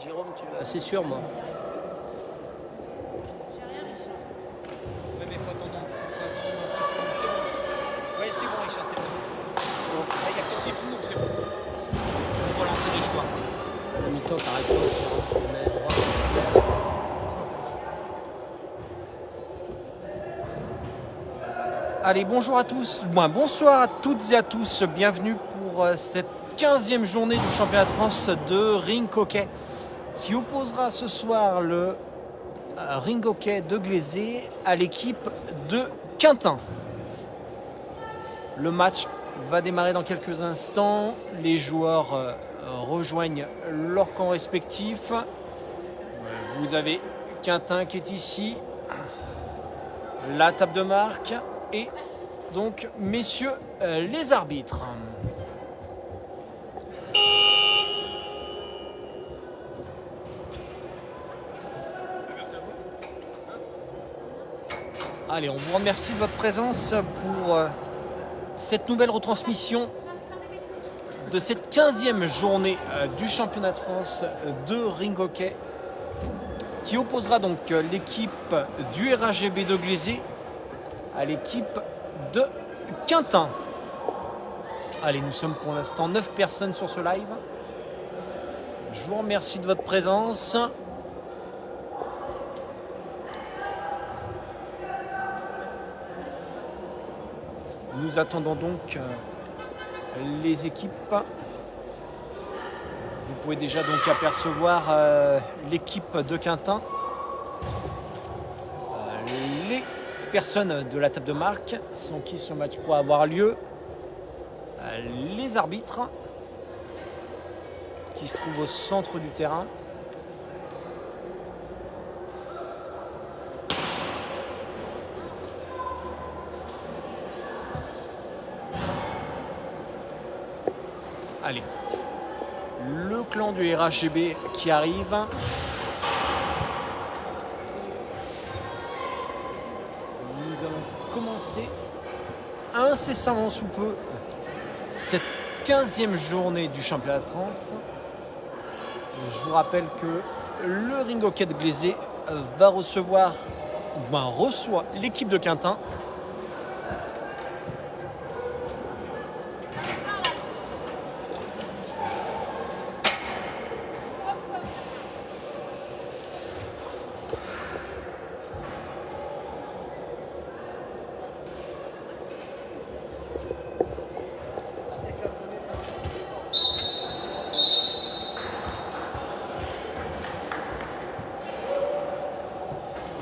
Jérôme, c'est sûr, moi. Ouais, mais faut attendre. C'est bon. Ouais, c'est bon, Richard, t'es bon. Il y a quelqu'un qui filme, donc c'est bon. On voit l'entrée des joueurs. La mi-temps, t'arrêtes pas, Jérôme, sur le droit. Allez, bonjour à tous, bonsoir à toutes et à tous, bienvenue pour cette 15e journée du championnat de France de ring hockey qui opposera ce soir le ring hockey de Glazé à l'équipe de Quintin. Le match va démarrer dans quelques instants, les joueurs rejoignent leur camp respectif. Vous avez Quintin qui est ici, la table de marque. Et donc, messieurs les arbitres. Allez, on vous remercie de votre présence pour cette nouvelle retransmission de cette 15e journée du championnat de France de ring hockey qui opposera donc l'équipe du RHGB de Glazé à l'équipe de Quintin. Allez, nous sommes pour l'instant 9 personnes sur ce live. Je vous remercie de votre présence. Nous attendons donc les équipes. Vous pouvez déjà donc apercevoir l'équipe de Quintin. Les personnes de la table de marque sans qui ce match pourra avoir lieu. Les arbitres qui se trouvent au centre du terrain. Allez, le clan du RHGB qui arrive. Commencer incessamment sous peu cette 15e journée du championnat de France. Je vous rappelle que le ring hockey de Glazé va recevoir, reçoit l'équipe de Quintin.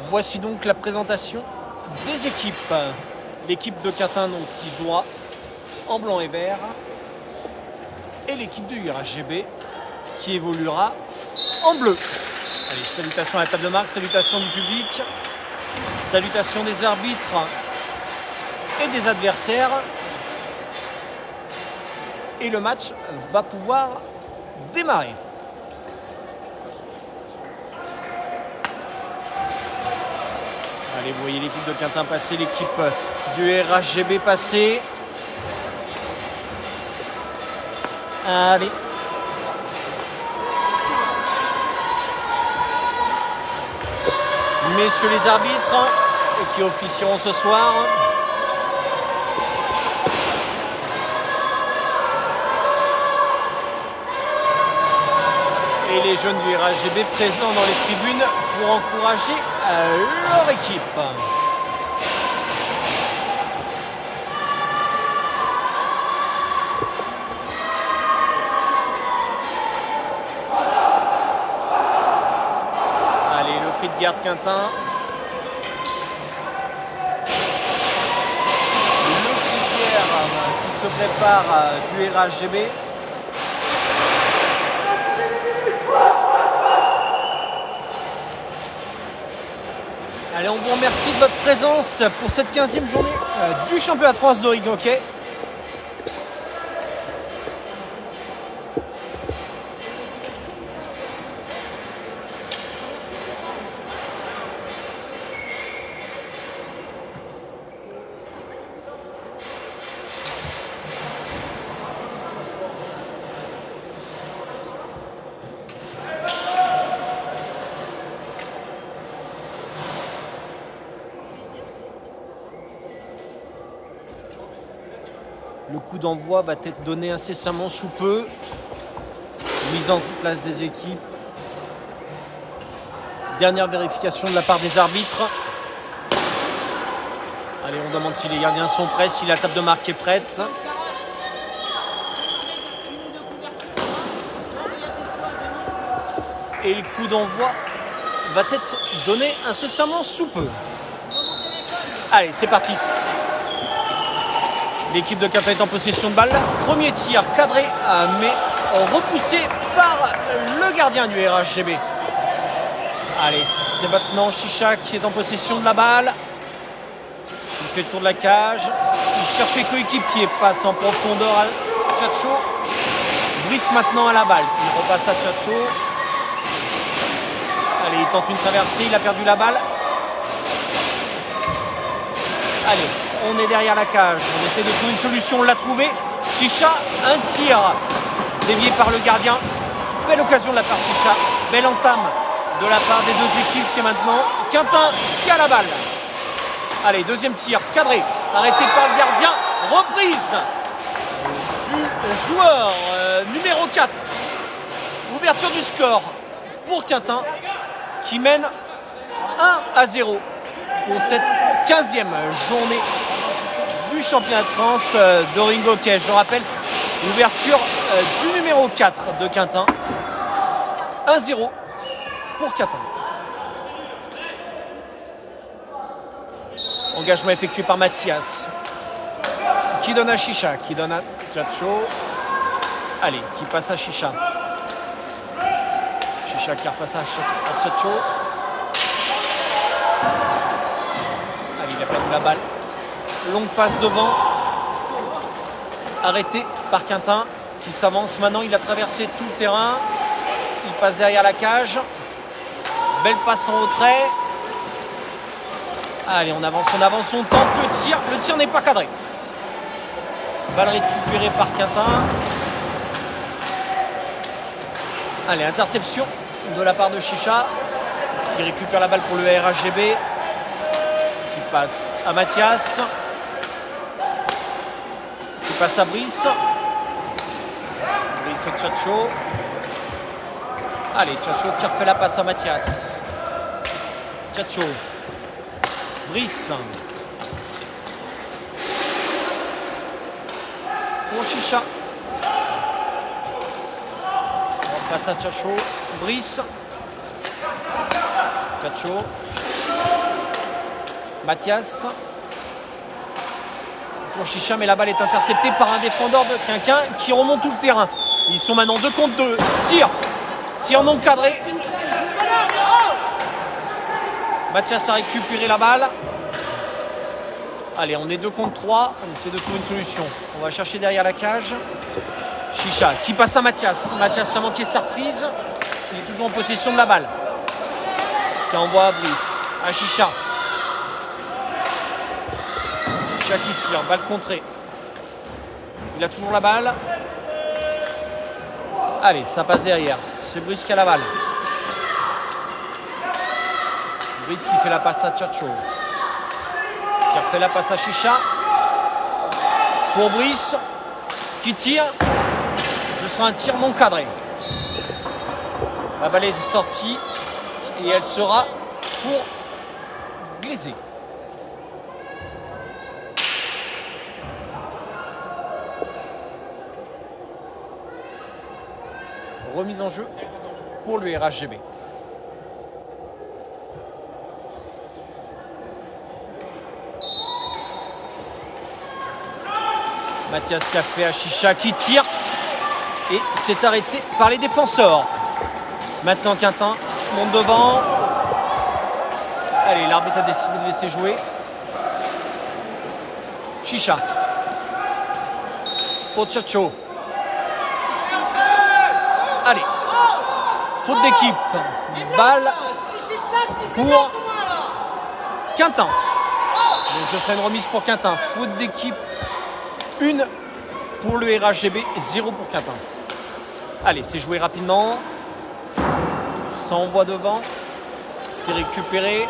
Voici donc la présentation des équipes. L'équipe de Quintin donc, qui jouera en blanc et vert. Et l'équipe du RHGB qui évoluera en bleu. Allez, salutations à la table de marque, salutations du public, salutations des arbitres et des adversaires. Et le match va pouvoir démarrer. Allez, vous voyez l'équipe de Quintin passer, l'équipe du RHGB passer. Allez. Messieurs les arbitres qui officieront ce soir. Et les jeunes du RHGB présents dans les tribunes pour encourager leur équipe. Allez, le cri de guerre de Quintin. Le cri de guerre qui se prépare du RHGB. Allez, on vous remercie de votre présence pour cette 15e journée du championnat de France de ring hockey. Le coup d'envoi va être donné incessamment sous peu. Mise en place des équipes. Dernière vérification de la part des arbitres. Allez, on demande si les gardiens sont prêts, si la table de marque est prête. Et le coup d'envoi va être donné incessamment sous peu. Allez, c'est parti. L'équipe de Quintin est en possession de balle. Premier tir cadré, mais repoussé par le gardien du RHGB. Allez, c'est maintenant Chicha qui est en possession de la balle. Il fait le tour de la cage. Il cherche les coéquipiers, passe en profondeur à Tchatcho. Brice maintenant à la balle. Il repasse à Tchatcho. Allez, il tente une traversée, il a perdu la balle. Allez, on est derrière la cage. On essaie de trouver une solution, on l'a trouvé. Chicha, un tir dévié par le gardien. Belle occasion de la part de Chicha. Belle entame de la part des deux équipes. C'est maintenant Quintin qui a la balle. Allez, deuxième tir, cadré, arrêté par le gardien. Reprise du joueur numéro 4. Ouverture du score pour Quintin qui mène 1-0 pour cette 15e journée du championnat de France de ring hockey. Je rappelle, l'ouverture du numéro 4 de Quintin. 1-0 pour Quintin. Engagement effectué par Mathias. Qui donne à Chicha, qui donne à Tchatcho. Allez, qui passe à Chicha. Chicha qui repasse à Tchatcho. Allez, il a perdu la balle. Longue passe devant. Arrêté par Quintin qui s'avance maintenant. Il a traversé tout le terrain. Il passe derrière la cage. Belle passe en retrait. Allez, on avance, on tente le tir. Le tir n'est pas cadré. Balle récupérée par Quintin. Allez, interception de la part de Chicha qui récupère la balle pour le RHGB. Qui passe à Mathias. Qui passe à Brice. Brice et Tchatcho. Allez, Tchatcho qui refait la passe à Mathias. Tchatcho. Brice. Pour Chicha. On passe à Tchatcho. Brice. Tchatcho. Mathias. Pour Chicha, mais la balle est interceptée par un défendeur de Quinquin qui remonte tout le terrain. Ils sont maintenant 2 contre 2. Tir. Tir non cadré. Mathias a récupéré la balle. Allez, on est 2 contre 3. On essaie de trouver une solution. On va chercher derrière la cage. Chicha qui passe à Mathias. Mathias a manqué sa reprise. Il est toujours en possession de la balle. Qui envoie à Brice. À Chicha. Chicha qui tire. Balle contrée. Il a toujours la balle. Allez, ça passe derrière. C'est Brice qui a la balle. Brice qui fait la passe à Tchatcho. Qui refait la passe à Chicha. Pour Brice. Qui tire. Ce sera un tir non cadré. La balle est sortie. Et elle sera pour Glazé. Remise en jeu pour le RHGB. Mathias qui a fait à Chicha qui tire. Et c'est arrêté par les défenseurs. Maintenant Quintin monte devant. Allez, l'arbitre a décidé de laisser jouer. Chicha. Pour Tchatcho. Allez. Faute d'équipe. Balle pour Quintin. Donc ce sera une remise pour Quintin. Faute d'équipe. 1 pour le RHGB, 0 pour Quintin. Allez, c'est joué rapidement. Ça envoie devant. C'est récupéré.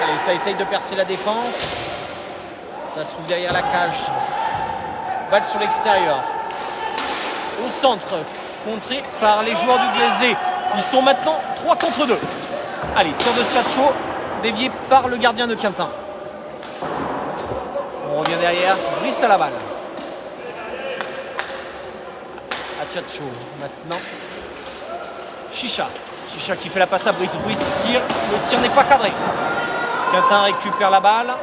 Allez, ça essaye de percer la défense. Ça se trouve derrière la cage. Balle sur l'extérieur. Au centre, contré par les joueurs du Glazé. Ils sont maintenant 3 contre 2. Allez, tir de Tchatcho, dévié par le gardien de Quintin. On revient derrière, Brice à la balle. À Tchatcho, maintenant. Chicha qui fait la passe à Brice. Brice tire, le tir n'est pas cadré. Quintin récupère la balle.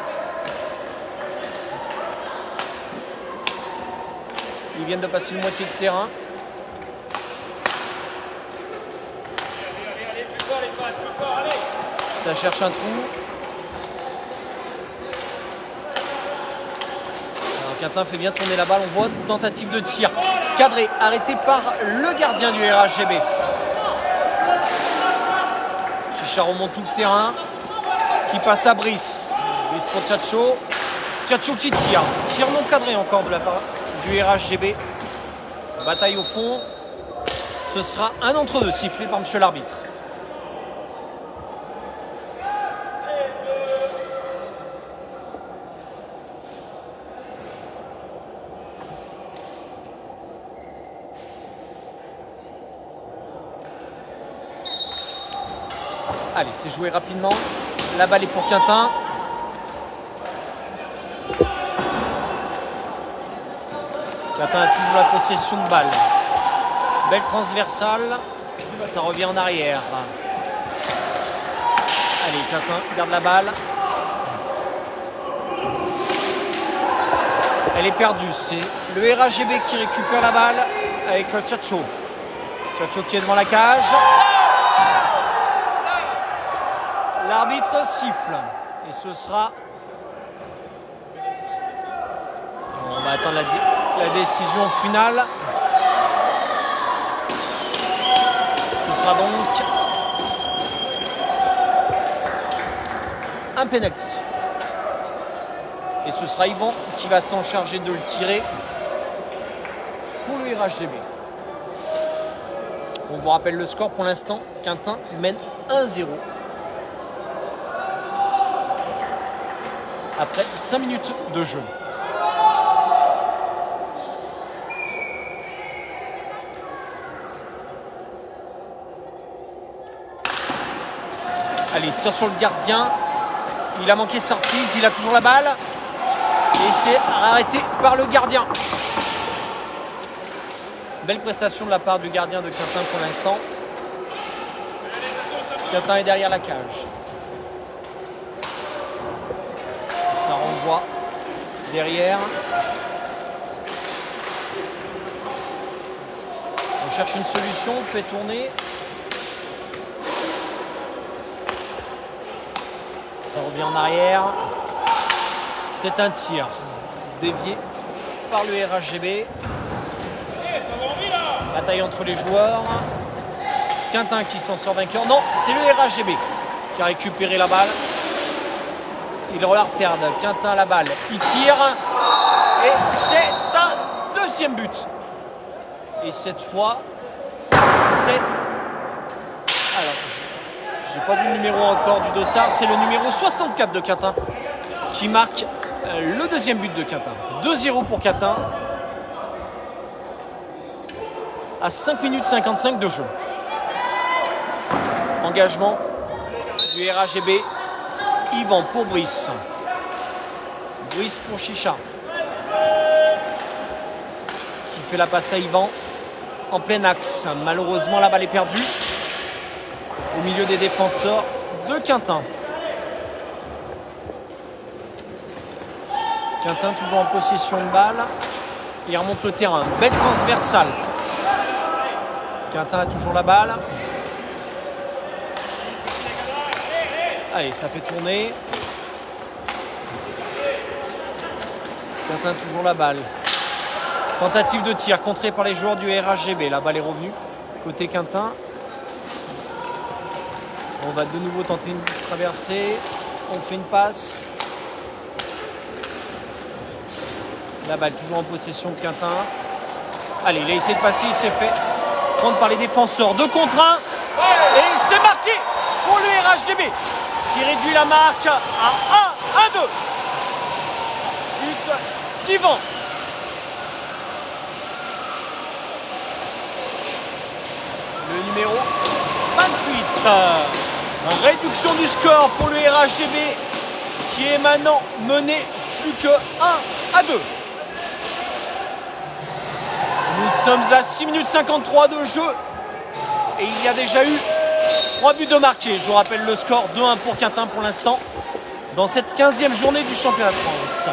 Ils viennent de passer une moitié de terrain. Ça cherche un trou. Alors Quintin fait bien tourner la balle. On voit tentative de tir. Cadré, arrêté par le gardien du RHGB. Chicha remonte tout le terrain. Qui passe à Brice. Brice pour Tchatcho. Tchatcho qui tire. Tir non cadré encore de la part du RHGB. Bataille au fond. Ce sera un entre deux sifflé par monsieur l'arbitre. Allez, c'est joué rapidement. La balle est pour Quintin. Quintin a toujours la possession de balle. Belle transversale. Ça revient en arrière. Allez, Quintin garde la balle. Elle est perdue. C'est le RHGB qui récupère la balle avec Tchatcho. Tchatcho qui est devant la cage. L'arbitre siffle et ce sera... On va attendre la décision finale. Ce sera donc un pénalty. Et ce sera Yvan qui va s'en charger de le tirer pour le RHGB. On vous rappelle le score pour l'instant. Quintin mène 1-0. Après 5 minutes de jeu. Allez, tire sur le gardien. Il a manqué sa reprise, il a toujours la balle. Et c'est arrêté par le gardien. Belle prestation de la part du gardien de Quintin pour l'instant. Quintin est derrière la cage. Ça renvoie derrière. On cherche une solution, on fait tourner. Ça revient en arrière. C'est un tir dévié par le RHGB. Bataille entre les joueurs. Quintin qui s'en sort vainqueur. Non, c'est le RHGB qui a récupéré la balle. Il la perd. Quintin la balle. Il tire. Et c'est un deuxième but. Et cette fois, c'est... Alors, j'ai pas vu le numéro encore du dossard. C'est le numéro 64 de Quintin qui marque le deuxième but de Quintin. 2-0 pour Quintin. À 5 minutes 55 de jeu. Engagement du RHGB. Yvan pour Brice. Brice pour Chicha. Qui fait la passe à Yvan. En plein axe. Malheureusement, la balle est perdue. Au milieu des défenseurs de Quintin. Quintin toujours en possession de balle. Il remonte le terrain. Belle transversale. Quintin a toujours la balle. Allez, ça fait tourner. Quintin toujours la balle. Tentative de tir contrée par les joueurs du RHGB. La balle est revenue côté Quintin. On va de nouveau tenter une traversée. On fait une passe. La balle toujours en possession de Quintin. Allez, il a essayé de passer, il s'est fait prendre par les défenseurs. 2 contre 1. Et c'est marqué pour le RHGB qui réduit la marque à 1-2. Yvan. Le numéro 28. Réduction du score pour le RHGB qui est maintenant mené plus que 1-2. Nous sommes à 6 minutes 53 de jeu et il y a déjà eu 3 buts de marqués. Je vous rappelle le score 2-1 pour Quintin pour l'instant dans cette 15e journée du championnat de France.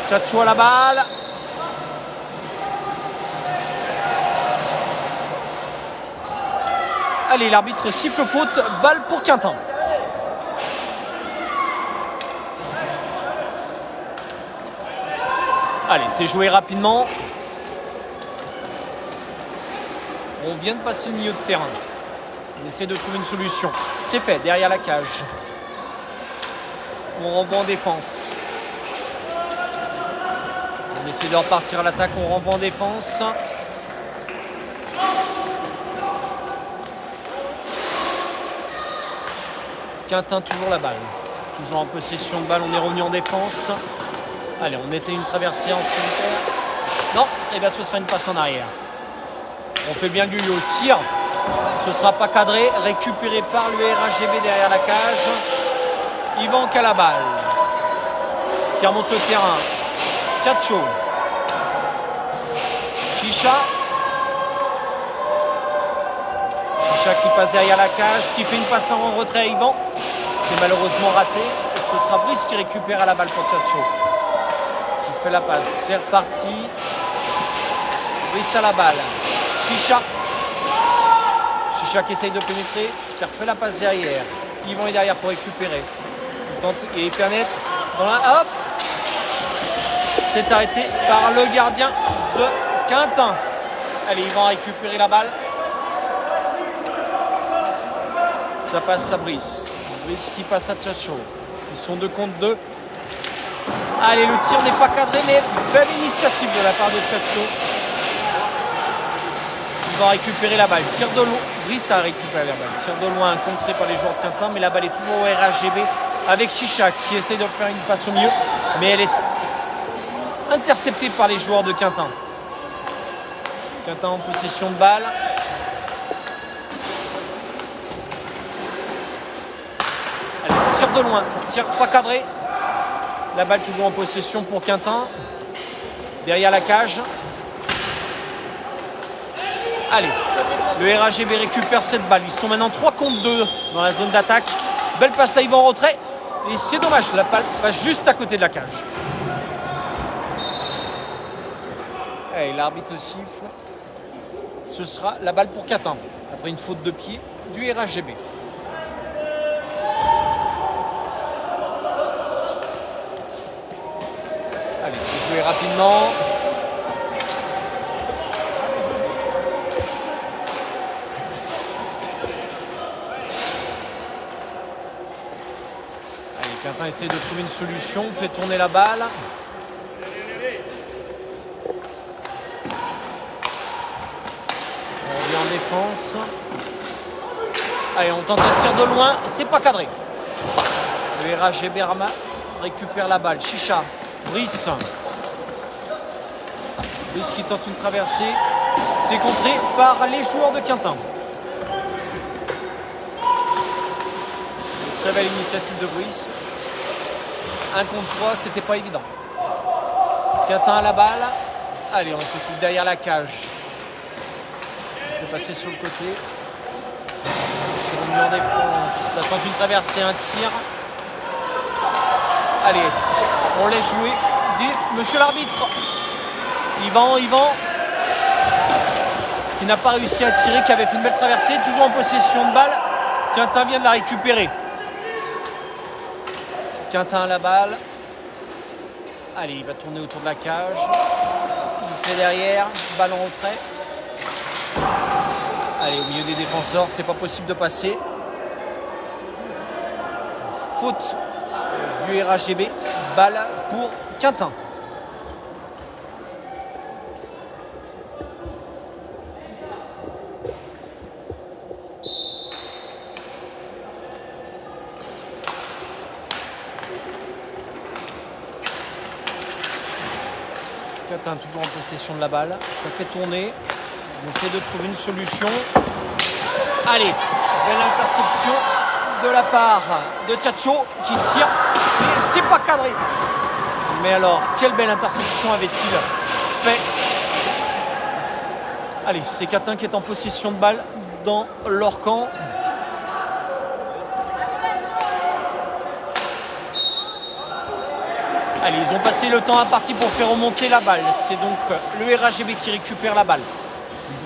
Tchatcho à la balle. Allez, l'arbitre siffle faute, balle pour Quintin. Allez, c'est joué rapidement. On vient de passer le milieu de terrain. On essaie de trouver une solution. C'est fait, derrière la cage. On renvoie en défense. On essaie de repartir à l'attaque, on renvoie en défense. Quintin toujours la balle. Toujours en possession de balle, on est revenu en défense. Allez, on essaie une traversée en solitaire. Non, et bien ce sera une passe en arrière. On fait bien le yo-yo. Tire. Ce ne sera pas cadré. Récupéré par le RHGB derrière la cage. Yvan qui a la balle. Qui remonte le terrain. Tchatcho. Chicha. Chicha qui passe derrière la cage. Qui fait une passe en retrait à Yvan. C'est malheureusement raté. Et ce sera Brice qui récupère à la balle pour Tchatcho. Qui fait la passe. C'est reparti. Brice à la balle. Chicha. Chicha qui essaye de pénétrer, qui refait la passe derrière. Yvan est derrière pour récupérer. Il tente et il pénètre dans la. Hop. C'est arrêté par le gardien de Quintin. Allez, Yvan a récupéré la balle. Ça passe à Brice. Brice qui passe à Tchatcho. Ils sont 2 contre 2. Allez, le tir n'est pas cadré, mais belle initiative de la part de Tchatcho. Il va récupérer la balle. Tire de loin. Brice a récupéré la balle. Tire de loin, contré par les joueurs de Quintin, mais la balle est toujours au RHGB avec Chicha qui essaye de faire une passe au milieu, mais elle est interceptée par les joueurs de Quintin. Quintin en possession de balle. Allez, tire de loin. Tire pas cadré. La balle toujours en possession pour Quintin. Derrière la cage. Allez, le RHGB récupère cette balle. Ils sont maintenant 3 contre 2 dans la zone d'attaque. Belle passe à Yvan en retrait. Et c'est dommage, la balle passe juste à côté de la cage. Et l'arbitre siffle. Ce sera la balle pour Quintin. Après une faute de pied du RHGB. Allez, c'est joué rapidement. Quintin essaie de trouver une solution, fait tourner la balle. On revient en défense. Allez, on tente un tir de loin, c'est pas cadré. Le RHGB récupère la balle. Chicha, Brice. Brice qui tente une traversée. C'est contré par les joueurs de Quintin. Très belle initiative de Brice. 1 contre 3, c'était pas évident. Quintin à la balle. Allez, on se trouve derrière la cage. Il faut passer sur le côté. C'est revenu en défense. Ça tente une traversée, un tir. Allez, on laisse jouer. Monsieur l'arbitre. Yvan, qui n'a pas réussi à tirer, qui avait fait une belle traversée, toujours en possession de balle. Quintin vient de la récupérer. Quintin à la balle. Allez, il va tourner autour de la cage. Il fait derrière. Balle en retrait. Allez, au milieu des défenseurs, c'est pas possible de passer. Faute du RHGB. Balle pour Quintin. Quintin toujours en possession de la balle. Ça fait tourner. On essaie de trouver une solution. Allez, belle interception de la part de Tchatcho qui tire. Mais c'est pas cadré. Mais alors, quelle belle interception avait-il fait. Allez, c'est Quintin qui est en possession de balle dans leur camp. Allez, ils ont passé le temps imparti pour faire remonter la balle. C'est donc le RHGB qui récupère la balle.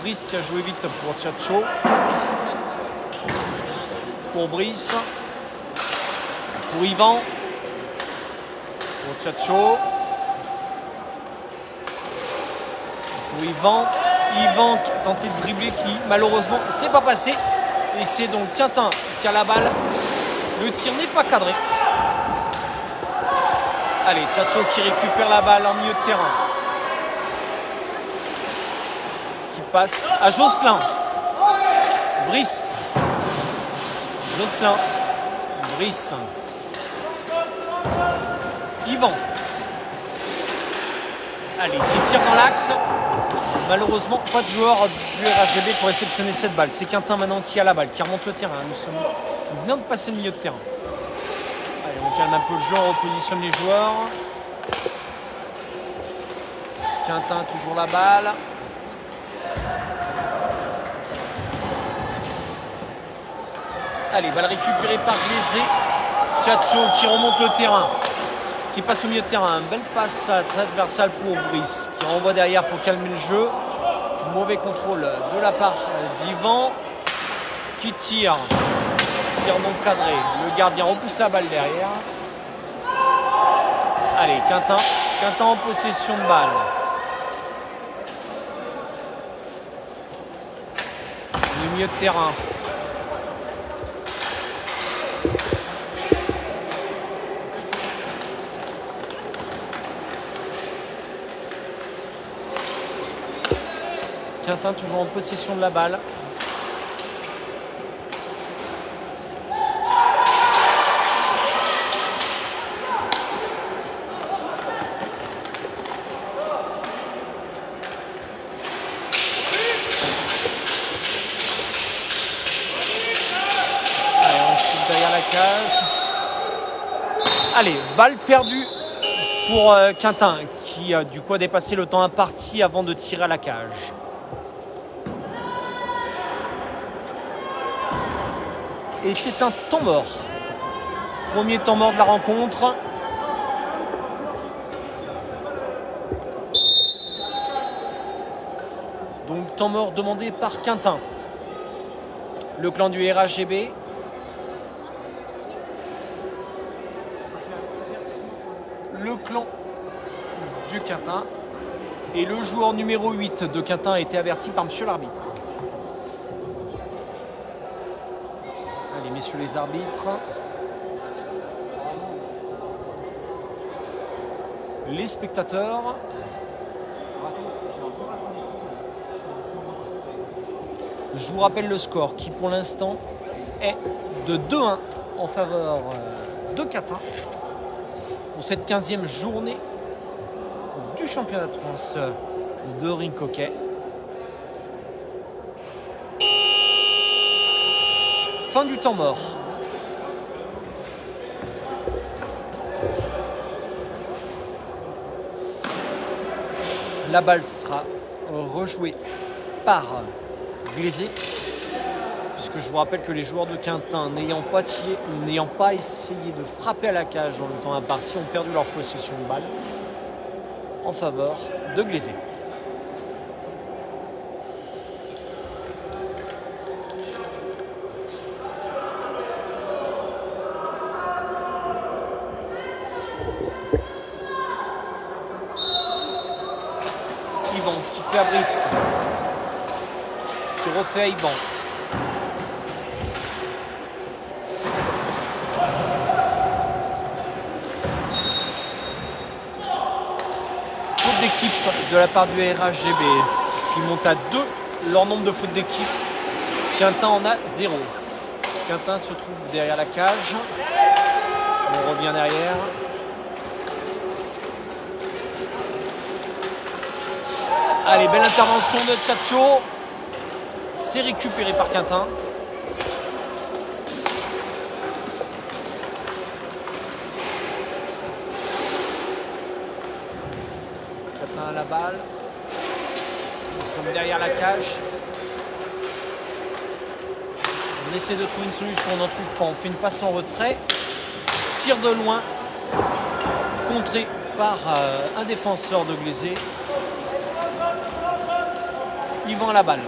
Brice qui a joué vite pour Tchatcho. Pour Brice. Pour Yvan. Pour Tchatcho. Pour Yvan. Yvan qui a tenté de dribbler qui malheureusement ne s'est pas passé. Et c'est donc Quintin qui a la balle. Le tir n'est pas cadré. Allez, Tchatcho qui récupère la balle en milieu de terrain. Qui passe à Josselin. Brice. Josselin. Brice. Yvan. Allez, qui tire dans l'axe. Malheureusement, pas de joueur du RHGB pour réceptionner cette balle. C'est Quintin maintenant qui a la balle, qui remonte le terrain. Nous venons de passer le milieu de terrain. Allez, on calme un peu le jeu, on repositionne les joueurs. Quintin toujours la balle. Allez, balle récupérée par Glaisé. Tchatcho qui remonte le terrain, qui passe au milieu de terrain. Belle passe transversale pour Brice, qui renvoie derrière pour calmer le jeu. Mauvais contrôle de la part d'Yvan, qui tire. Tir non cadré. Le gardien repousse la balle derrière. Allez, Quintin. Quintin en possession de balle. Le milieu de terrain. Quintin toujours en possession de la balle. Allez, on suit derrière la cage. Allez, balle perdue pour Quintin qui du coup a dépassé le temps imparti avant de tirer à la cage. Et c'est un temps mort. Premier temps mort de la rencontre. Donc temps mort demandé par Quintin. Le clan du RHGB. Le clan du Quintin. Et le joueur numéro 8 de Quintin a été averti par monsieur l'arbitre. Messieurs les arbitres, les spectateurs, je vous rappelle le score qui pour l'instant est de 2-1 en faveur de Quintin pour cette 15e journée du championnat de France de rink hockey. Fin du temps mort. La balle sera rejouée par Glaisé, puisque je vous rappelle que les joueurs de Quintin n'ayant pas essayé de frapper à la cage dans le temps imparti ont perdu leur possession de balle en faveur de Glaisé. À Brice qui refait à Yvan. Faute d'équipe de la part du RHGB qui monte à 2 leur nombre de fautes d'équipe. Quintin en a 0. Quintin se trouve derrière la cage. On revient derrière. Allez, belle intervention de Tchatcho. C'est récupéré par Quintin. Quintin à la balle. Nous sommes derrière la cage. On essaie de trouver une solution, on n'en trouve pas. On fait une passe en retrait. Tir de loin. Contré par un défenseur de Glazé. Yvan à la balle.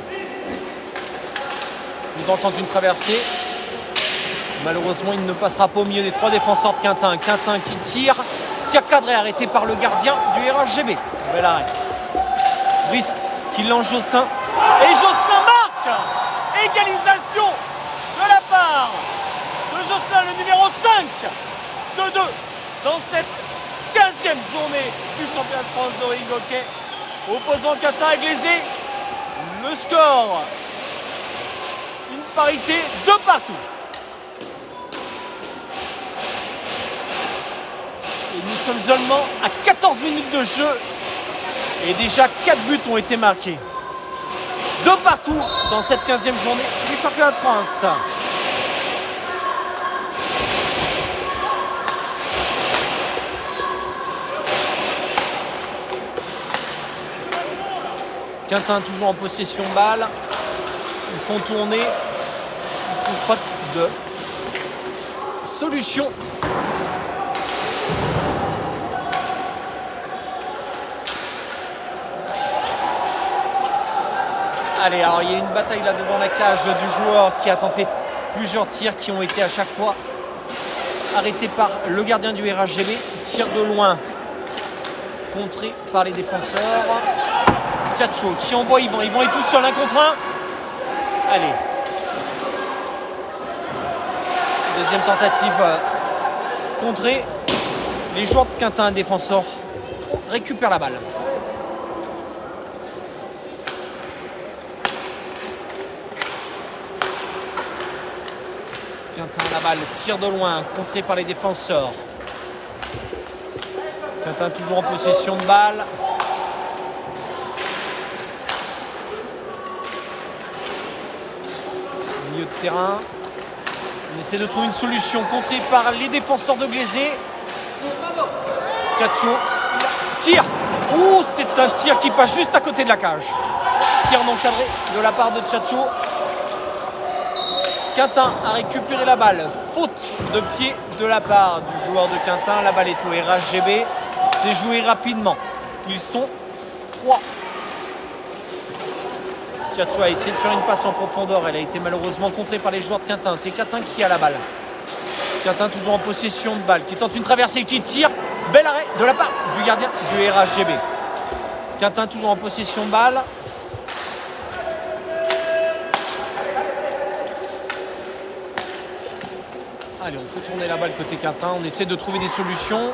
Il tente une traversée. Malheureusement, il ne passera pas au milieu des trois défenseurs de Quintin. Quintin qui tire. Tir cadré arrêté par le gardien du RHGB. Bel arrêt. Brice qui lance Josselin. Et Josselin marque. Égalisation de la part de Josselin, le numéro 5. 2-2 dans cette 15e journée du championnat de France de ring hockey. Opposant Quintin et Glazé. Le score, une parité de partout. Et nous sommes seulement à 14 minutes de jeu et déjà 4 buts ont été marqués. De partout dans cette 15e journée du championnat de France. Quintin toujours en possession de balle. Ils font tourner. Ils ne trouvent pas de solution. Allez, alors il y a une bataille là devant la cage du joueur qui a tenté plusieurs tirs qui ont été à chaque fois arrêtés par le gardien du RHGB. Tir de loin contré par les défenseurs. Tchatcho qui envoie Yvan. Yvan est tout seul, 1 contre 1. Allez. Deuxième tentative contrée. Les joueurs de Quintin, défenseurs, récupèrent la balle. Quintin à la balle, tir de loin, contré par les défenseurs. Quintin toujours en possession de balle. Milieu de terrain. On essaie de trouver une solution contrée par les défenseurs de Glazé. Tchatcho. Tir. Ouh, c'est un tir qui passe juste à côté de la cage. Tir non cadré de la part de Tchatcho. Quintin a récupéré la balle. Faute de pied de la part du joueur de Quintin. La balle est au RHGB. C'est joué rapidement. Ils sont 3. Tchatcho a essayé de faire une passe en profondeur. Elle a été malheureusement contrée par les joueurs de Quintin. C'est Quintin qui a la balle. Quintin toujours en possession de balle. Qui tente une traversée, qui tire. Bel arrêt de la part du gardien du RHGB. Quintin toujours en possession de balle. Allez, on fait tourner la balle côté Quintin. On essaie de trouver des solutions.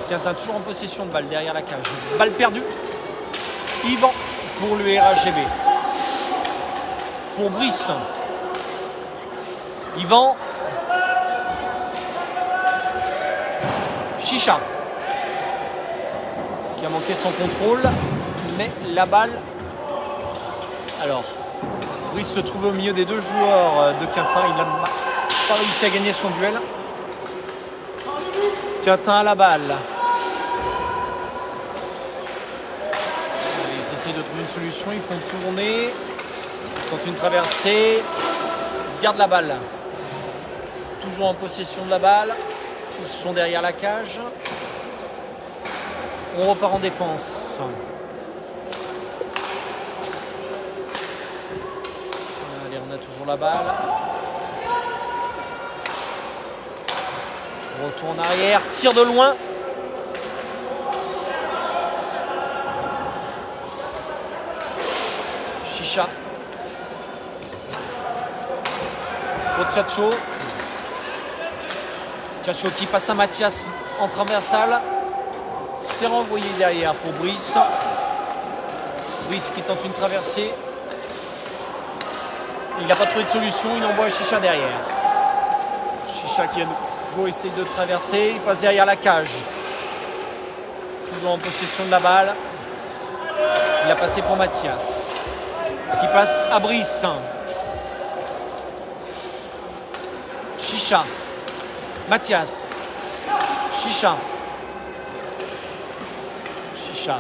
Quintin toujours en possession de balle derrière la cage. Balle perdue. Yvan pour le RHGB. Pour Brice. Yvan. Chicha. Qui a manqué son contrôle. Mais la balle. Alors, Brice se trouve au milieu des deux joueurs de Quintin. Il n'a pas réussi à gagner son duel. Quintin à la balle. Ils essayent de trouver une solution. Ils font tourner. Ils tentent une traversée. Ils gardent la balle. Toujours en possession de la balle. Ils sont derrière la cage. On repart en défense. Allez, on a toujours la balle. Retour en arrière, tir de loin. Chicha. Pour Tchatcho. Tchatcho qui passe à Mathias en transversale. C'est renvoyé derrière pour Brice. Brice qui tente une traversée. Il n'a pas trouvé de solution, il envoie Chicha derrière. Chicha qui à nouveau essaye de traverser, il passe derrière la cage. Toujours en possession de la balle. Il a passé pour Mathias. Qui passe à Brice. Chicha. Mathias. Chicha. Chicha.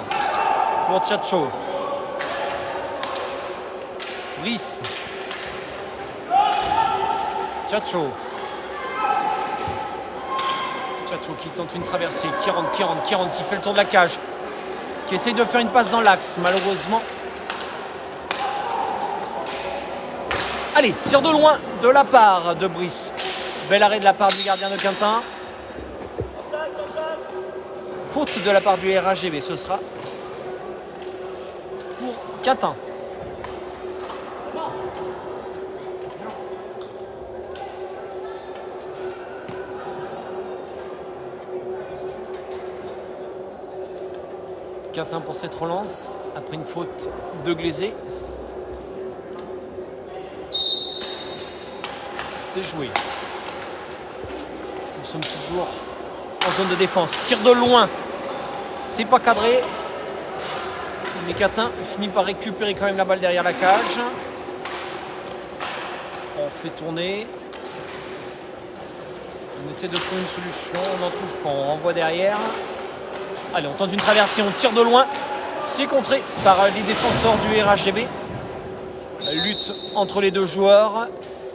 Pour Tchatcho. Brice. Tchatcho. Tchatcho qui tente une traversée. Qui rentre, qui fait le tour de la cage. Qui essaye de faire une passe dans l'axe. Malheureusement. Allez, tir de loin de la part de Brice. Bel arrêt de la part du gardien de Quintin. Faute de la part du RHGB, ce sera pour Quintin. Quintin pour cette relance, après une faute de Glaisé. C'est joué. Nous sommes toujours en zone de défense. Tir de loin. C'est pas cadré. Mais Quintin finit par récupérer quand même la balle derrière la cage. On fait tourner. On essaie de trouver une solution. On n'en trouve pas. On renvoie derrière. Allez, on tente une traversée. On tire de loin. C'est contré par les défenseurs du RHGB. Lutte entre les deux joueurs.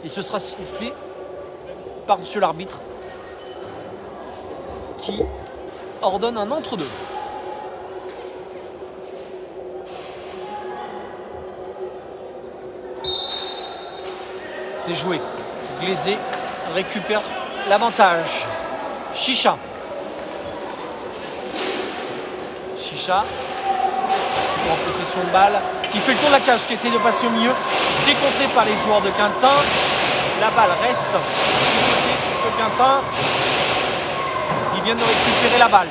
Et ce sera sifflé par monsieur l'arbitre qui ordonne un entre-deux. C'est joué. Glaisé récupère l'avantage. Chicha. Chicha. En possession de balle. Qui fait le tour de la cage, qui essaie de passer au milieu. C'est contré par les joueurs de Quintin. La balle reste du côté de Quintin. Ils viennent de récupérer la balle.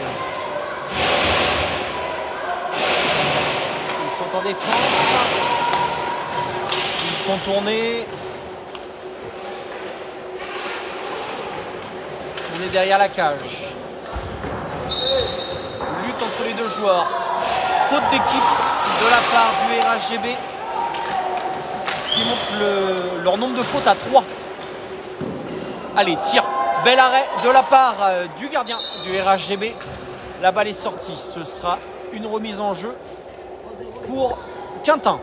Ils sont en défense. Ils font tourner. On est derrière la cage. Lutte entre les deux joueurs. Faute d'équipe de la part du RHGB. Ce qui montre leur nombre de fautes à 3. Allez, tir. Bel arrêt de la part du gardien du RHGB. La balle est sortie. Ce sera une remise en jeu pour Quintin.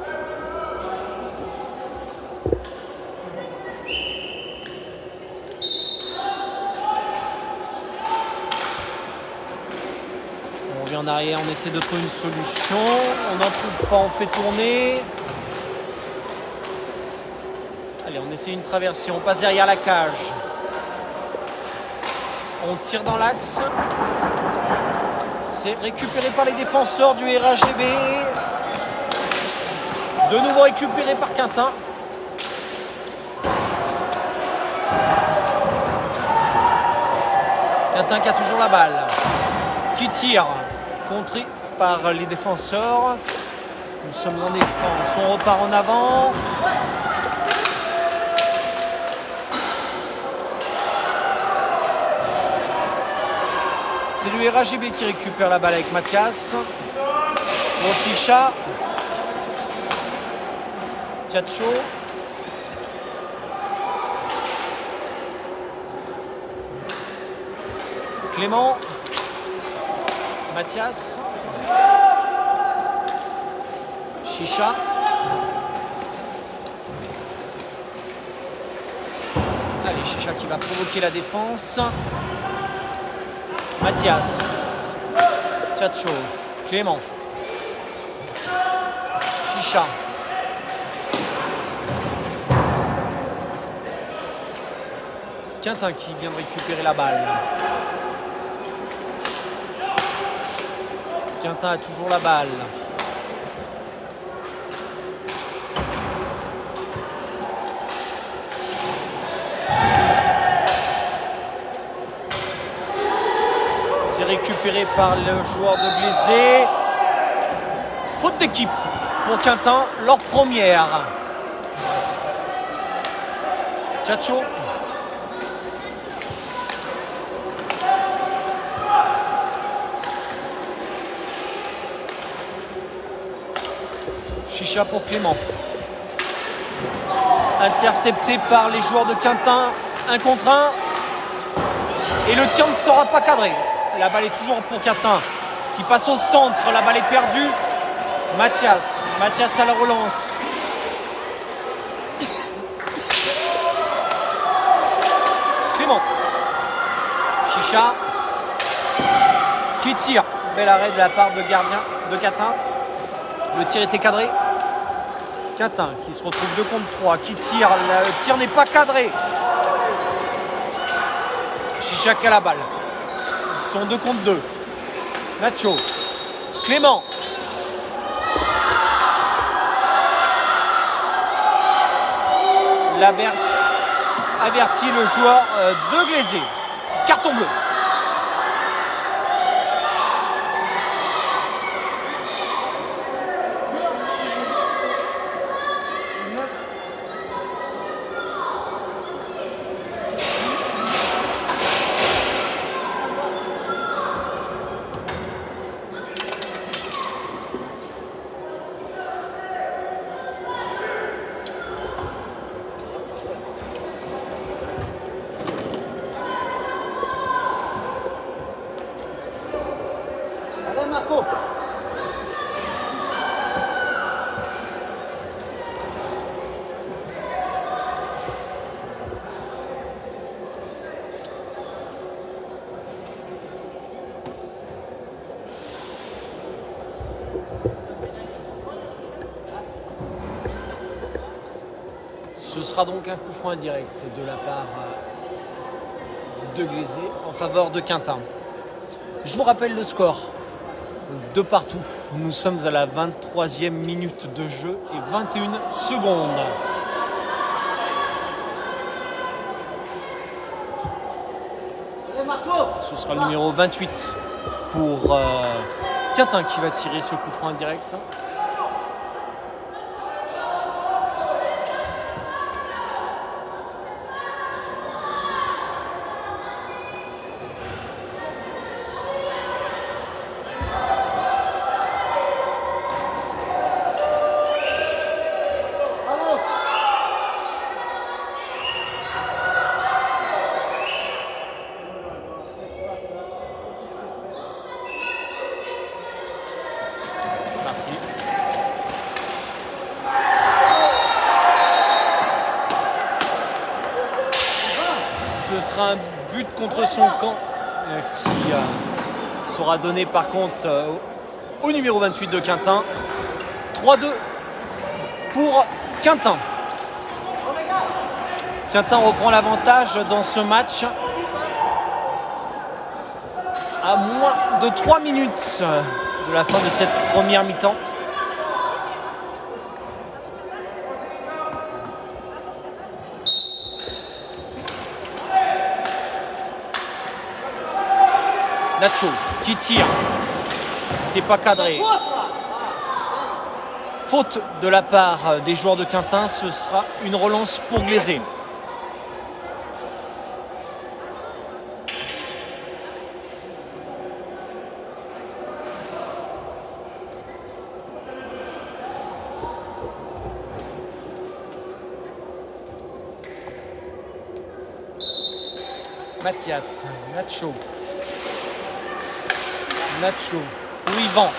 On revient en arrière, on essaie de trouver une solution. On n'en trouve pas, on fait tourner. Allez, on essaie une traversée, on passe derrière la cage. On tire dans l'axe. C'est récupéré par les défenseurs du RHGB. De nouveau récupéré par Quintin. Quintin qui a toujours la balle. Qui tire. Contré par les défenseurs. Nous sommes en défense. On repart en avant. C'est le RHGB qui récupère la balle avec Mathias. Bon, Chicha. Tchatcho. Clément. Mathias. Chicha. Allez, Chicha qui va provoquer la défense. Mathias. Tchatcho. Clément. Chicha. Quintin qui vient de récupérer la balle. Quintin a toujours la balle. C'est récupéré par le joueur de Glaisé. Faute d'équipe pour Quintin, leur première. Chacho. Chicha pour Clément. Intercepté par les joueurs de Quintin. 1 contre 1. Et le tir ne sera pas cadré. La balle est toujours pour Quintin qui passe au centre. La balle est perdue. Mathias. Mathias à la relance. Clément. Chicha. Qui tire. Bel arrêt de la part de gardien de Quintin. Le tir était cadré. Quintin qui se retrouve 2 contre 3. Qui tire. Le tir n'est pas cadré. Chicha qui a la balle. Ils sont 2 contre 2. Nacho. Clément. Labert avertit le joueur de Glaisé. Carton bleu. Marco. Ce sera donc un coup franc indirect de la part de Glaisé en faveur de Quintin. Je vous rappelle le score. De partout. Nous sommes à la 23e minute de jeu et 21 secondes. Ce sera le numéro 28 pour Quintin qui va tirer ce coup franc indirect. Ce sera un but contre son camp qui sera donné par contre au numéro 28 de Quintin. 3-2 pour Quintin. Quintin reprend l'avantage dans ce match à moins de 3 minutes de la fin de cette première mi-temps. Nacho qui tire, c'est pas cadré. Faute de la part des joueurs de Quintin, ce sera une relance pour Glaisé. Mathias, Nacho pour Yvan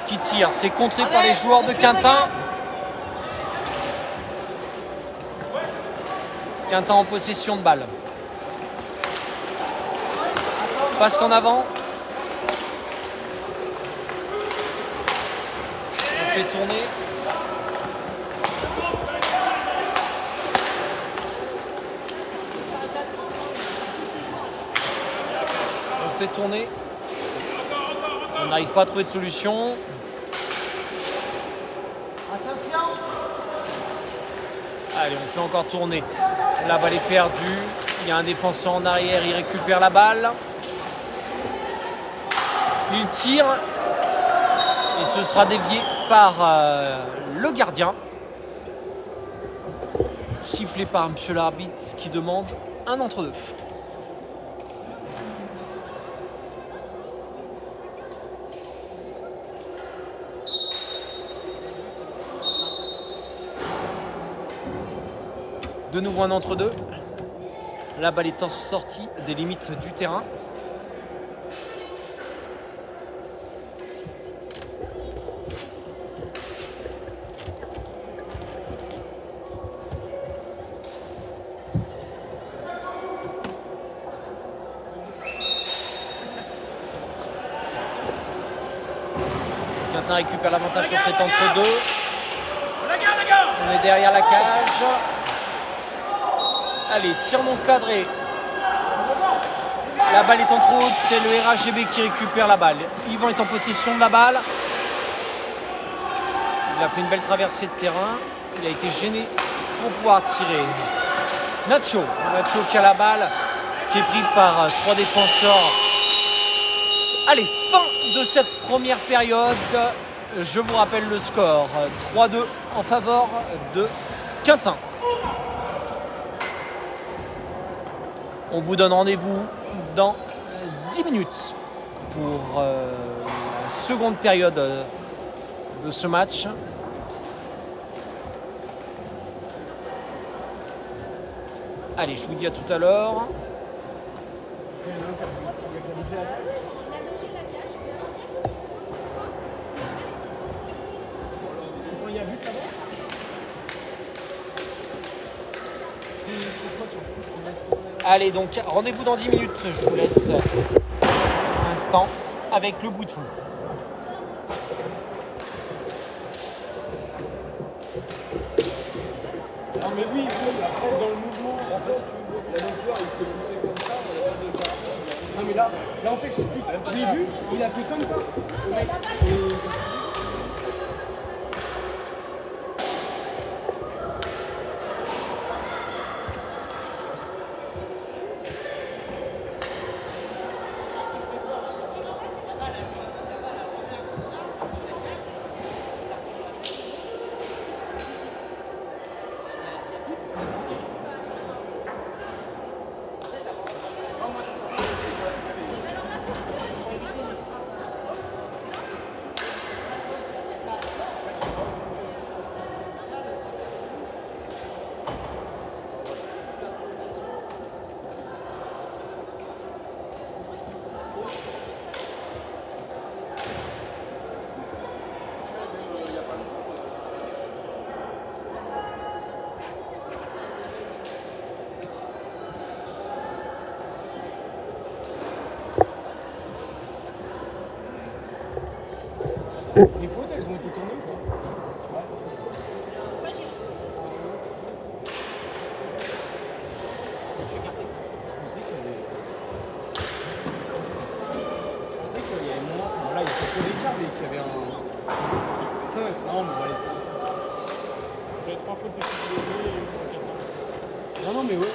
qui tire, c'est contré par les joueurs de Quintin. Quintin en possession de balle. Passe en avant. On fait tourner. On fait tourner. On n'arrive pas à trouver de solution. Allez, on fait encore tourner. La balle est perdue. Il y a un défenseur en arrière, il récupère la balle. Il tire. Et ce sera dévié par le gardien. sifflé par monsieur l'arbitre qui demande un entre-deux. De nouveau un entre-deux. La balle étant sortie des limites du terrain. Quentin récupère l'avantage sur cet entre-deux. On est derrière la cage. Allez, tir non cadré. La balle est en trop haute, c'est le RHGB qui récupère la balle. Yvan est en possession de la balle. Il a fait une belle traversée de terrain. Il a été gêné pour pouvoir tirer. Nacho qui a la balle, qui est pris par trois défenseurs. Allez, fin de cette première période. Je vous rappelle le score. 3-2 en faveur de Quentin. On vous donne rendez-vous dans 10 minutes pour la seconde période de ce match. Allez, je vous dis à tout à l'heure. Allez, donc rendez-vous dans 10 minutes. Je vous laisse un instant avec le bruit de fond. Non mais oui, après dans le mouvement, l'autre joueur il se fait pousser comme ça, on a pas de partir. Non mais là en fait je t'explique, je l'ai vu, il a fait comme ça. Le mec, les fautes elles ont été tournées ou pas? Je pensais qu'il y avait moins, enfin là il s'est fait l'écart mais qu'il y avait un... Non mais on va laisser. Il y a 3 fautes de sécurité et une faute. Non mais ouais.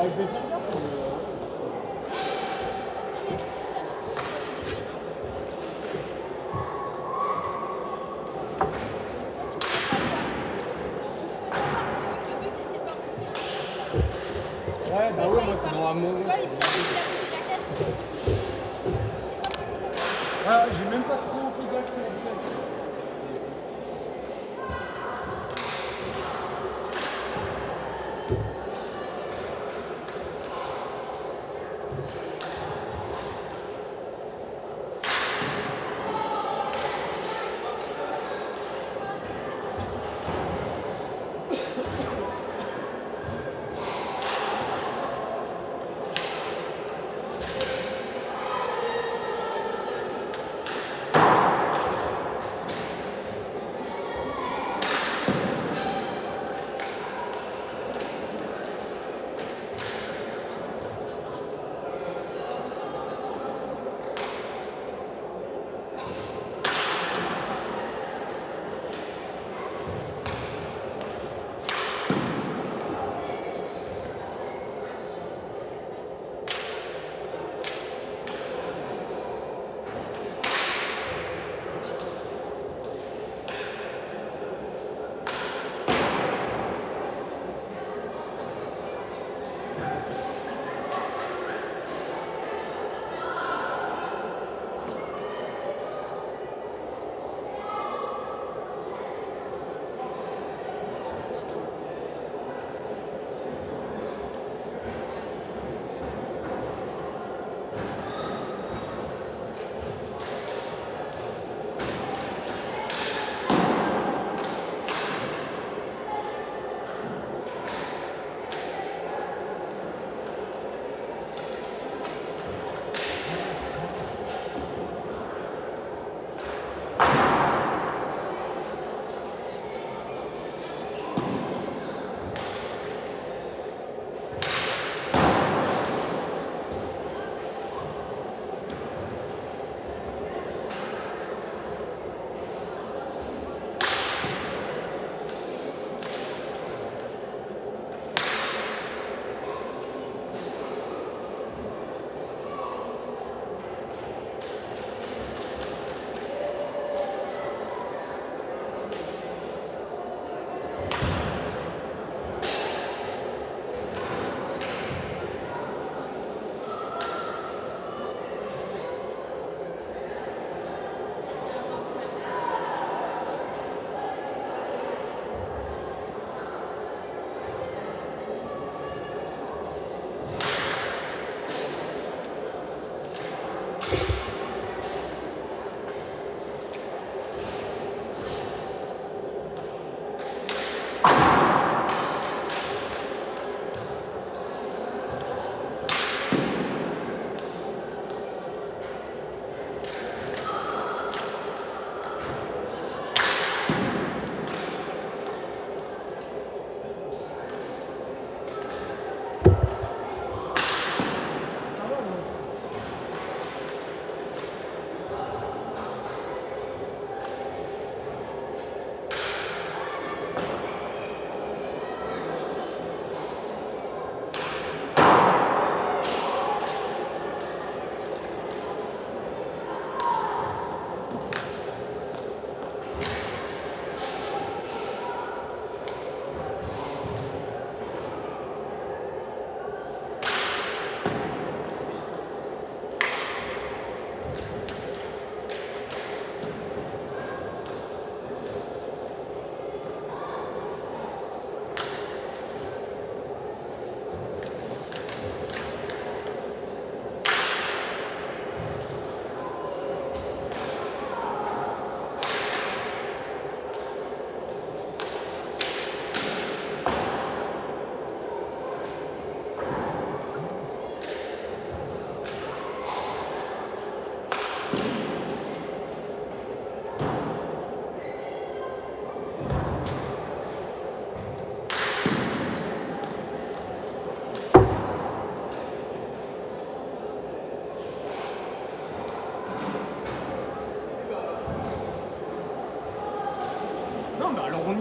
Je vais faire gaffe. Ouais, bah ouais, moi c'était dans la mauvaise. Ah, j'ai même pas trop fait gaffe que la vitesse.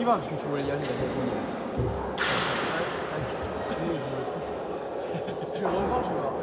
va parce que tu voulais y aller. Je vais revoir, je vais voir.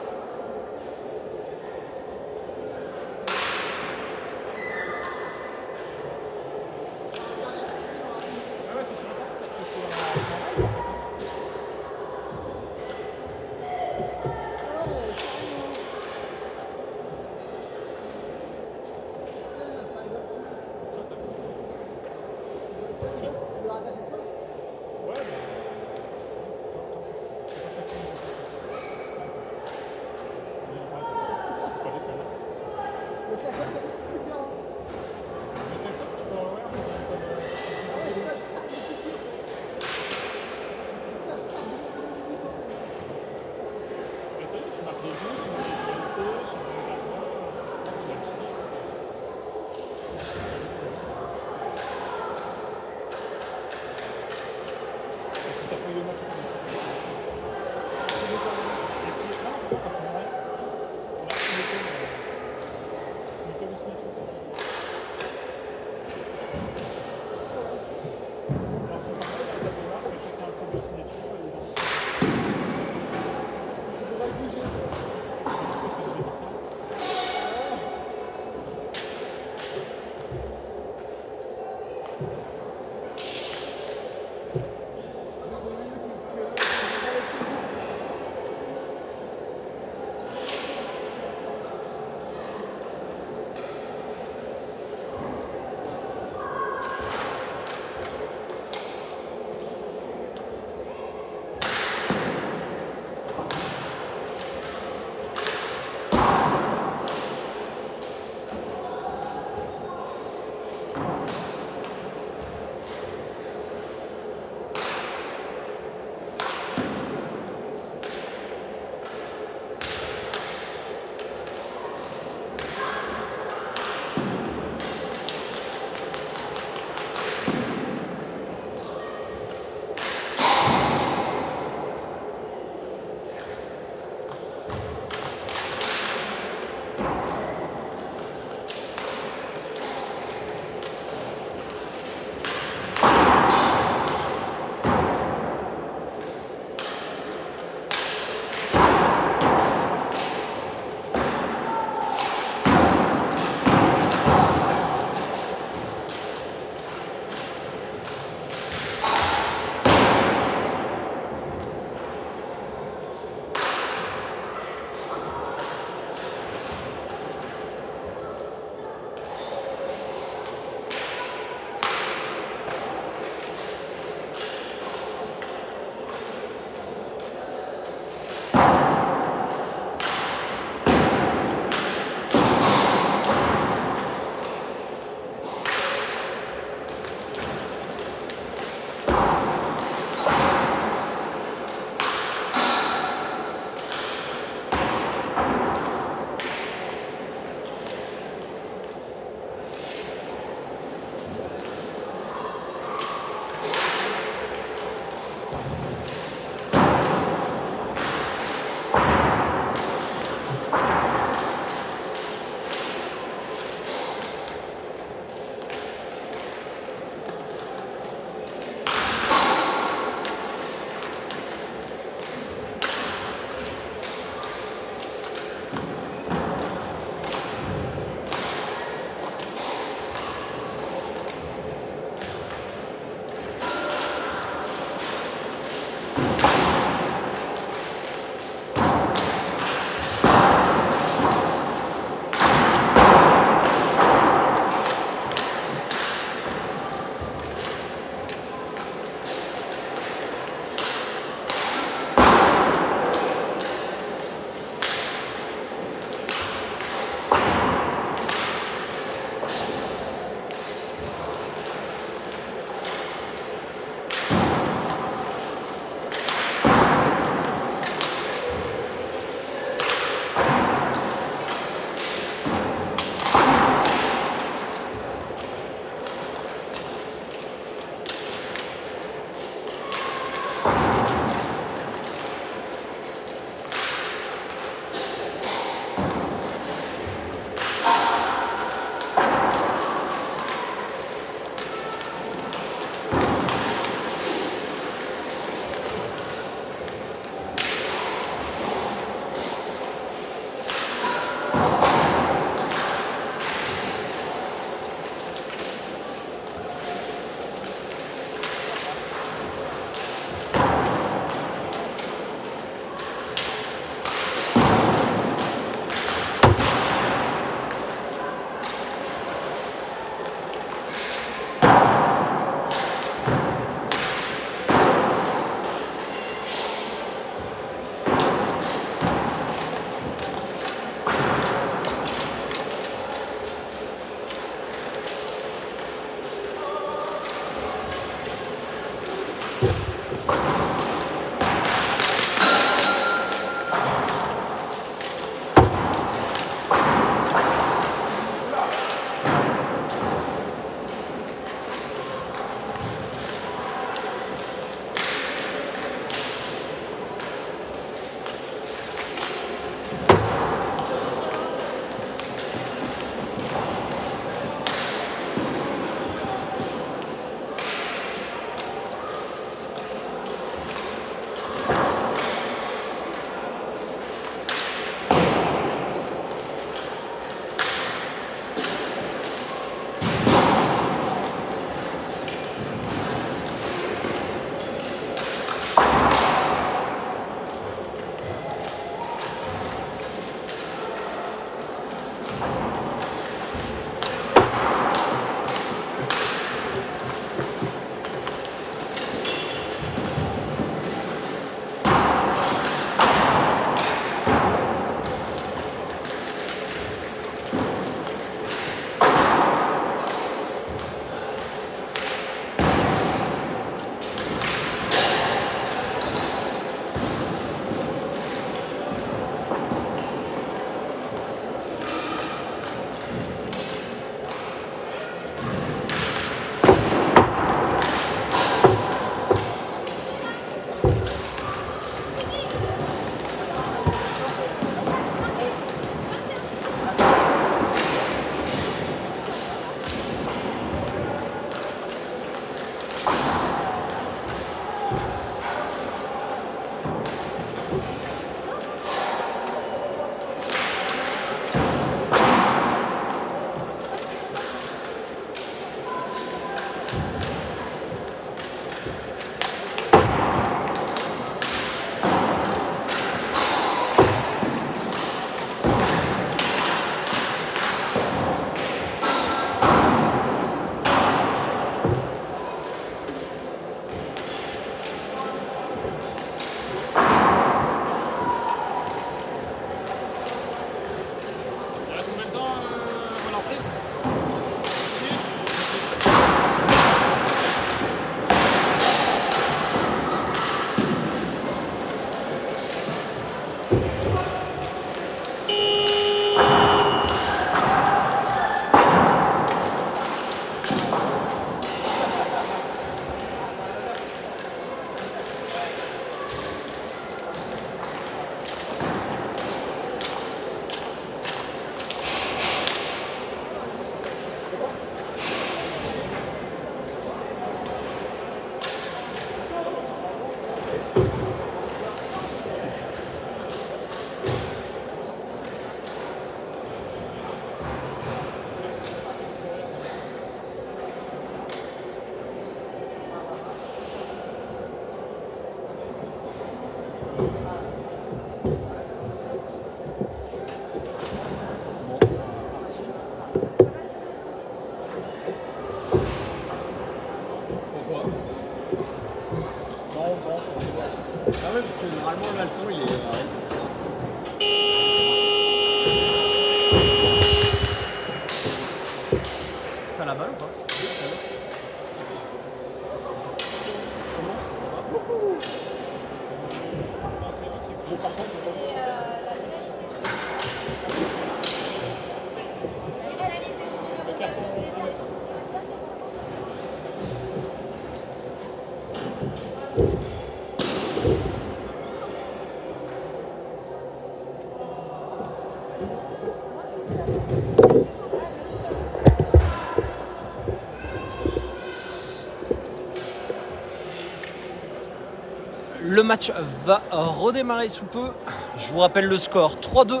Le match va redémarrer sous peu. Je vous rappelle le score 3-2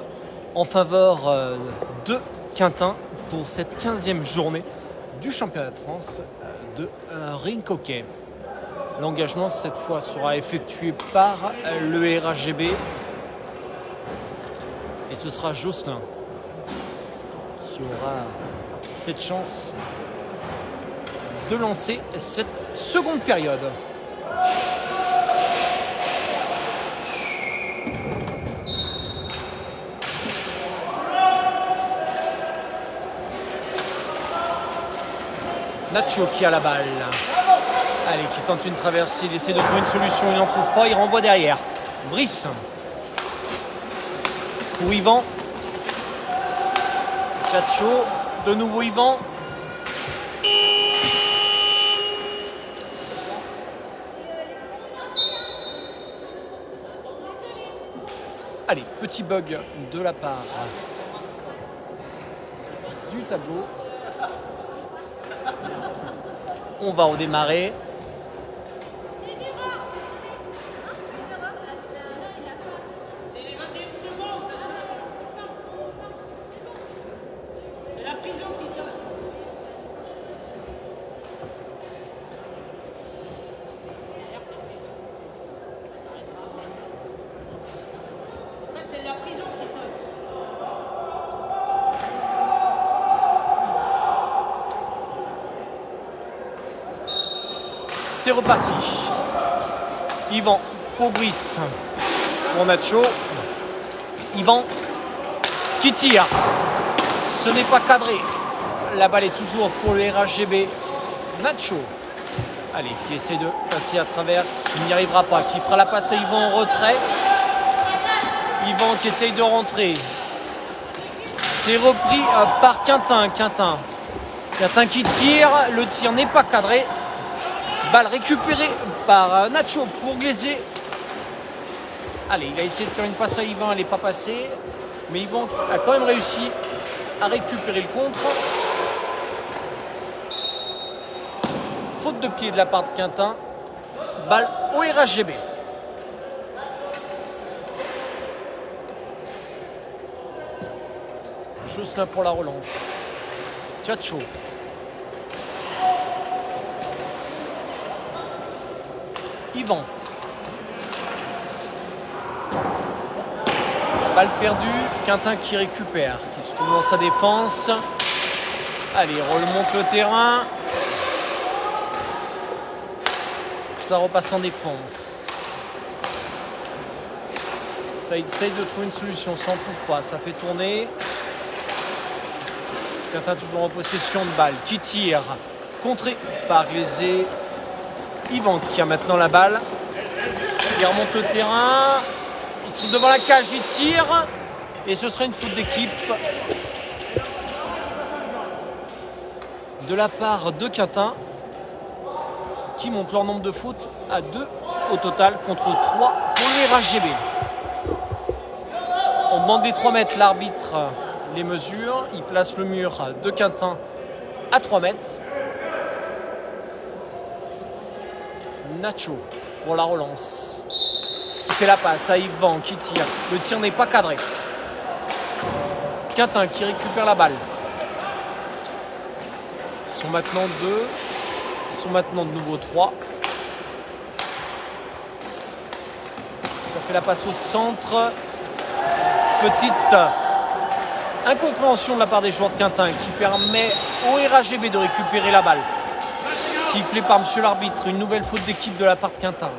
en faveur de Quintin pour cette 15e journée du championnat de France de rink hockey. L'engagement cette fois sera effectué par le RHGB et ce sera Jocelyn qui aura cette chance de lancer cette seconde période. Nacho qui a la balle. Allez, qui tente une traversée, il essaie de trouver une solution, il n'en trouve pas, il renvoie derrière. Brice. Pour Yvan. Nacho, de nouveau Yvan. Allez, petit bug de la part du tableau. On va redémarrer. C'est la prison qui sonne. En fait, c'est la prison qui sonne. C'est reparti. Yvan pour Brice. Pour Nacho. Yvan qui tire. Ce n'est pas cadré. La balle est toujours pour le RHGB. Nacho. Allez, qui essaie de passer à travers. Qui n'y arrivera pas. Qui fera la passe à Yvan en retrait. Yvan qui essaye de rentrer. C'est repris par Quintin. Quintin qui tire. Le tir n'est pas cadré. Balle récupérée par Nacho pour Glaisé. Allez, il a essayé de faire une passe à Yvan, elle n'est pas passée. Mais Yvan a quand même réussi à récupérer le contre. Faute de pied de la part de Quintin. Balle au RHGB. Jocelyn pour la relance. Tchatcho. Yvan. Balle perdue, Quintin qui récupère, qui se trouve dans sa défense. Allez, remonte le terrain. Ça repasse en défense. Ça essaye de trouver une solution, ça n'en trouve pas, ça fait tourner. Quintin toujours en possession de balle, qui tire, contré par Glaisé. Yvan qui a maintenant la balle. Il remonte le terrain. Ils sont devant la cage, ils tirent. Et ce sera une faute d'équipe de la part de Quintin qui monte leur nombre de fautes à 2 au total contre 3 pour le RHGB. On demande les 3 mètres, l'arbitre les mesure. Il place le mur de Quintin à 3 mètres. Nacho pour la relance. Qui fait la passe à Yvan qui tire. Le tir n'est pas cadré. Quintin qui récupère la balle. Ils sont maintenant 2. Ils sont maintenant de nouveau 3. Ça fait la passe au centre. Petite incompréhension de la part des joueurs de Quintin qui permet au RHGB de récupérer la balle. Sifflé par monsieur l'arbitre, une nouvelle faute d'équipe de la part de Quintin.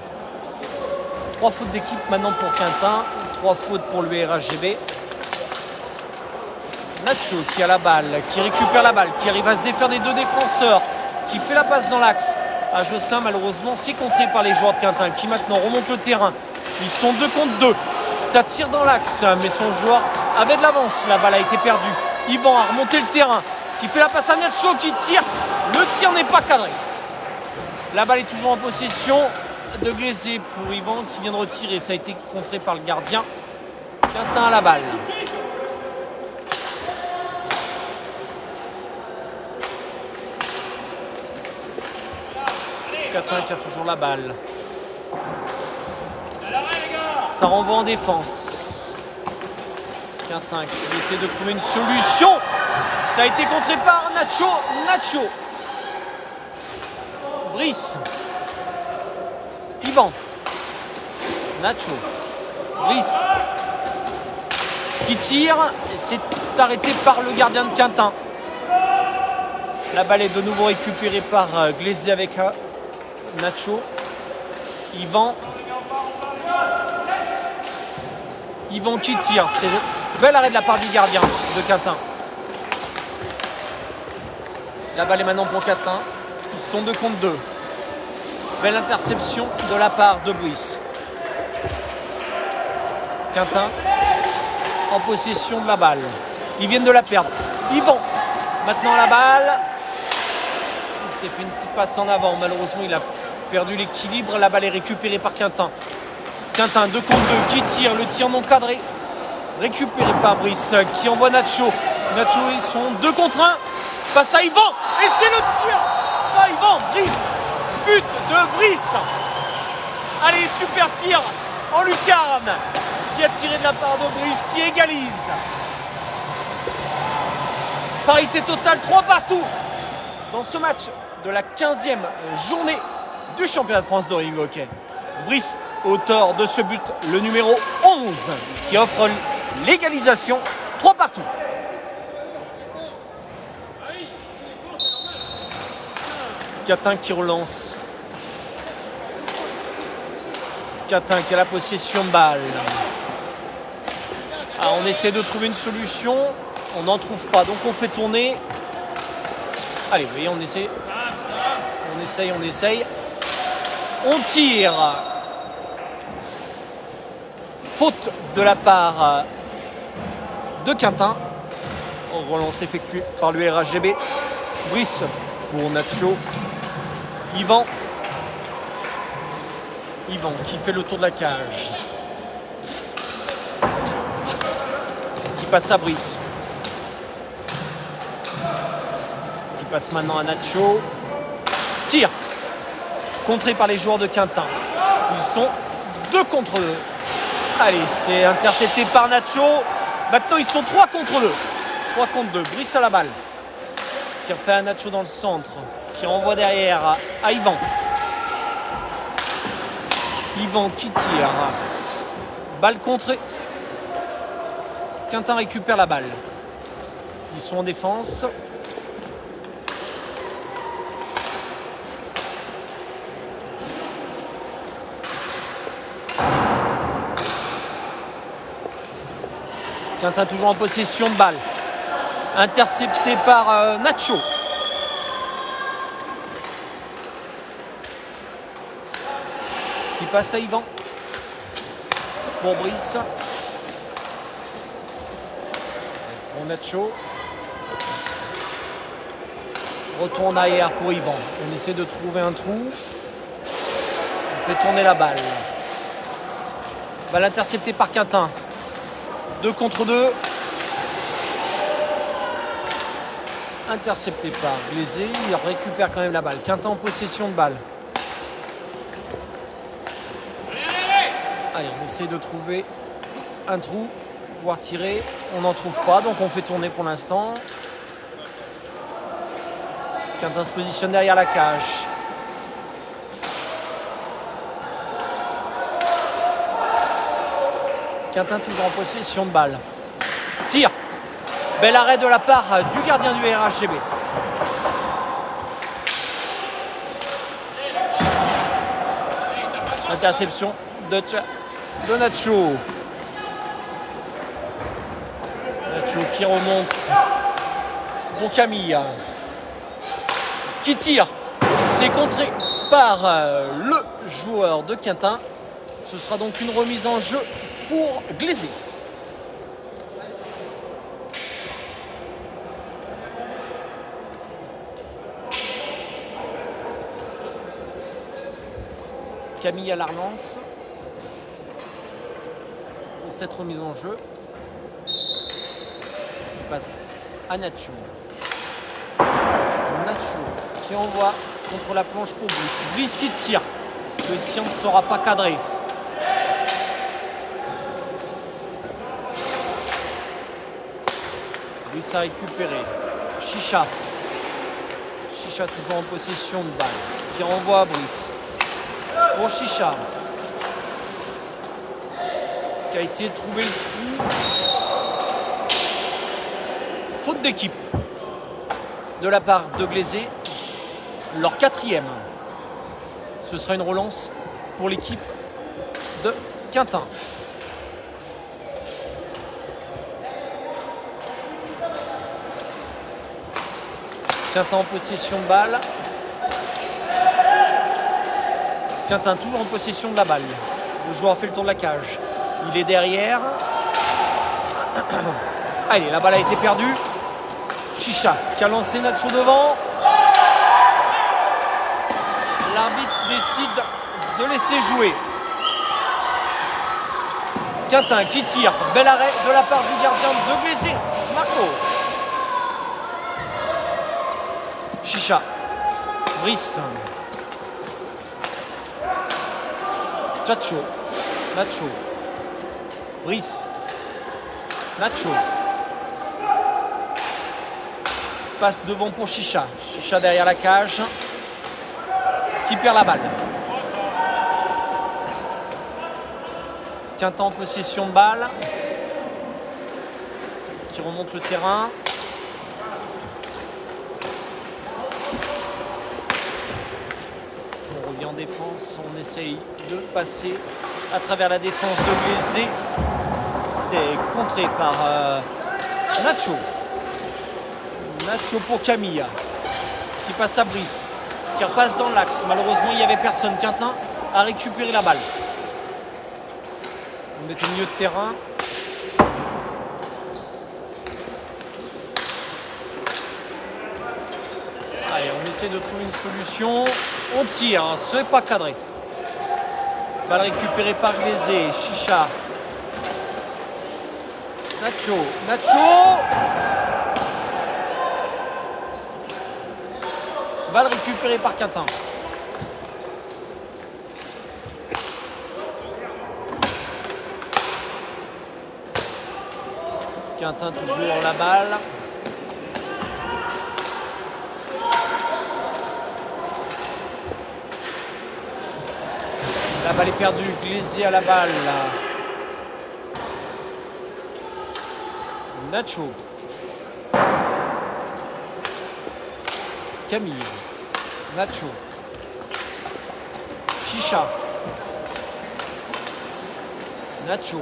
3 fautes d'équipe maintenant pour Quintin, 3 fautes pour le RHGB. Nacho qui a la balle, qui récupère la balle, qui arrive à se défaire des 2 défenseurs, qui fait la passe dans l'axe à Jocelyn. Malheureusement, c'est contré par les joueurs de Quintin qui maintenant remontent le terrain. Ils sont 2 contre 2. Ça tire dans l'axe, mais son joueur avait de l'avance. La balle a été perdue. Yvan a remonté le terrain, qui fait la passe à Nacho, qui tire. Le tir n'est pas cadré. La balle est toujours en possession de Glaisé pour Yvan qui vient de retirer. Ça a été contré par le gardien. Quintin a la balle. Catin qui a toujours la balle. Ça renvoie en défense. Quintin qui essaie de trouver une solution. Ça a été contré par Nacho. Nacho. Brice. Yvan. Nacho. Brice. Qui tire. Et c'est arrêté par le gardien de Quintin. La balle est de nouveau récupérée par Glaisé avec Nacho. Yvan. Yvan qui tire. C'est bel arrêt de la part du gardien de Quintin. La balle est maintenant pour Quintin. Ils sont 2 contre 2. Belle interception de la part de Brice. Quintin en possession de la balle. Ils viennent de la perdre. Yvan maintenant la balle. Il s'est fait une petite passe en avant. Malheureusement, il a perdu l'équilibre. La balle est récupérée par Quintin. Quintin 2 contre 2 qui tire. Le tir non cadré. Récupéré par Brice qui envoie Nacho. Nacho, ils sont 2 contre 1. Passe à Yvan. Et c'est le tir. Ah, Yvan, Brice. But de Brice. Allez, super tir en lucarne. Qui a tiré de la part de Brice qui égalise. Parité totale 3 partout dans ce match de la 15e journée du championnat de France de rugby hockey. Brice, auteur de ce but, le numéro 11, qui offre l'égalisation 3 partout. Catin qui relance. Catin qui a la possession de balle. Ah, on essaie de trouver une solution. On n'en trouve pas, donc on fait tourner. Allez, vous voyez, on essaie. On essaye. On tire. Faute de la part de Quintin. Relance effectuée par l'URHGB. Brice pour Nacho. Yvan. Yvan qui fait le tour de la cage. Qui passe à Brice. Qui passe maintenant à Nacho. Tire. Contré par les joueurs de Quintin. Ils sont 2 contre 2. Allez, c'est intercepté par Nacho. Maintenant, ils sont 3 contre 2. 3 contre 2. Brice à la balle. Qui refait à Nacho dans le centre. Qui renvoie derrière à Yvan. Yvan qui tire. Balle contrée. Quintin récupère la balle. Ils sont en défense. Quintin toujours en possession de balle. Intercepté par Nacho. Qui passe à Yvan. Pour Brice. Pour Nacho. Retour en arrière pour Yvan. On essaie de trouver un trou. On fait tourner la balle. Balle interceptée par Quintin. 2 contre 2. Intercepté par Glaisé. Il récupère quand même la balle. Quintin en possession de balle. Allez, on essaie de trouver un trou. Pouvoir tirer. On n'en trouve pas. Donc on fait tourner pour l'instant. Quintin se positionne derrière la cage. Quintin toujours en possession de balle. Tire. Bel arrêt de la part du gardien du RHGB. Interception de Nacho. Nacho qui remonte pour Camille. Qui tire. C'est contré par le joueur de Quintin. Ce sera donc une remise en jeu pour Glaisé. Camille à la relance pour cette remise en jeu qui passe à Nacho. Nacho qui envoie contre la planche pour Brice. Brice qui tire. Le tir ne sera pas cadré. Brice a récupéré. Chicha. Chicha toujours en possession de balle. Qui renvoie à Brice. Pour Chicha. Qui a essayé de trouver le trou. Faute d'équipe de la part de Glazé. Leur 4e. Ce sera une relance pour l'équipe de Quintin. Quintin en possession de balle. Quintin toujours en possession de la balle. Le joueur fait le tour de la cage. Il est derrière. Allez, la balle a été perdue. Chicha qui a lancé Nacho devant. L'arbitre décide de laisser jouer. Quintin qui tire. Bel arrêt de la part du gardien de Glazé. Marco. Chicha. Brice. Nacho. Nacho. Brice. Nacho. Passe devant pour Chicha. Chicha derrière la cage. Qui perd la balle. Quintin en possession de balle. Qui remonte le terrain. On revient en défense. On essaye de passer à travers la défense de Glazé. C'est contré par Nacho. Nacho pour Camille. Qui passe à Brice. Qui repasse dans l'axe. Malheureusement, il n'y avait personne. Quintin a récupéré la balle. On est au milieu de terrain. Allez, on essaie de trouver une solution. On tire, ce n'est pas cadré. Balle récupérée par Glazé. Chicha. Nacho. Nacho. Balle récupérée par Quintin. Quintin toujours la balle. La balle est perdue. Glazé à la balle. Nacho. Camille. Nacho. Chicha. Nacho.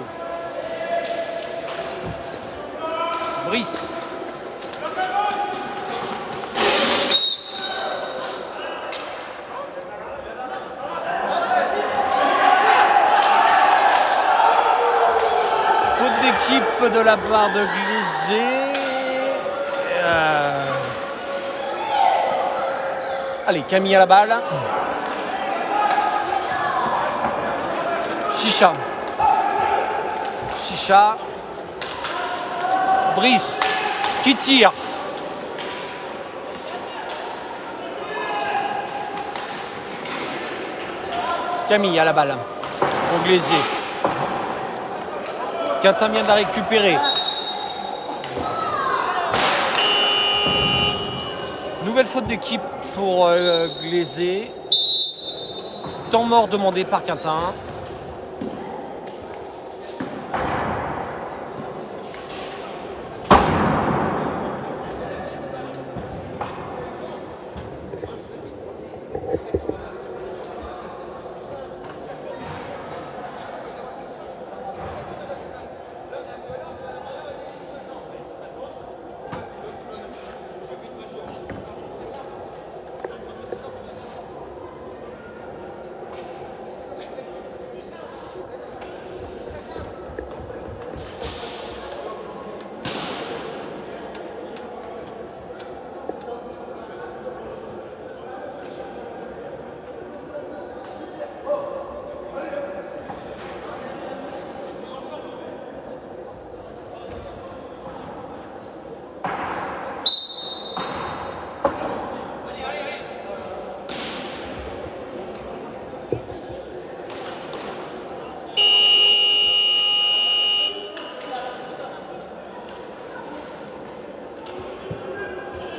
Brice. Faute d'équipe de la part de Glazé. Allez, Camille à la balle. Chicha. Chicha. Brice qui tire. Camille à la balle. Pour Glazé. Quintin vient de la récupérer. Nouvelle faute d'équipe pour Glazé. Temps mort demandé par Quintin.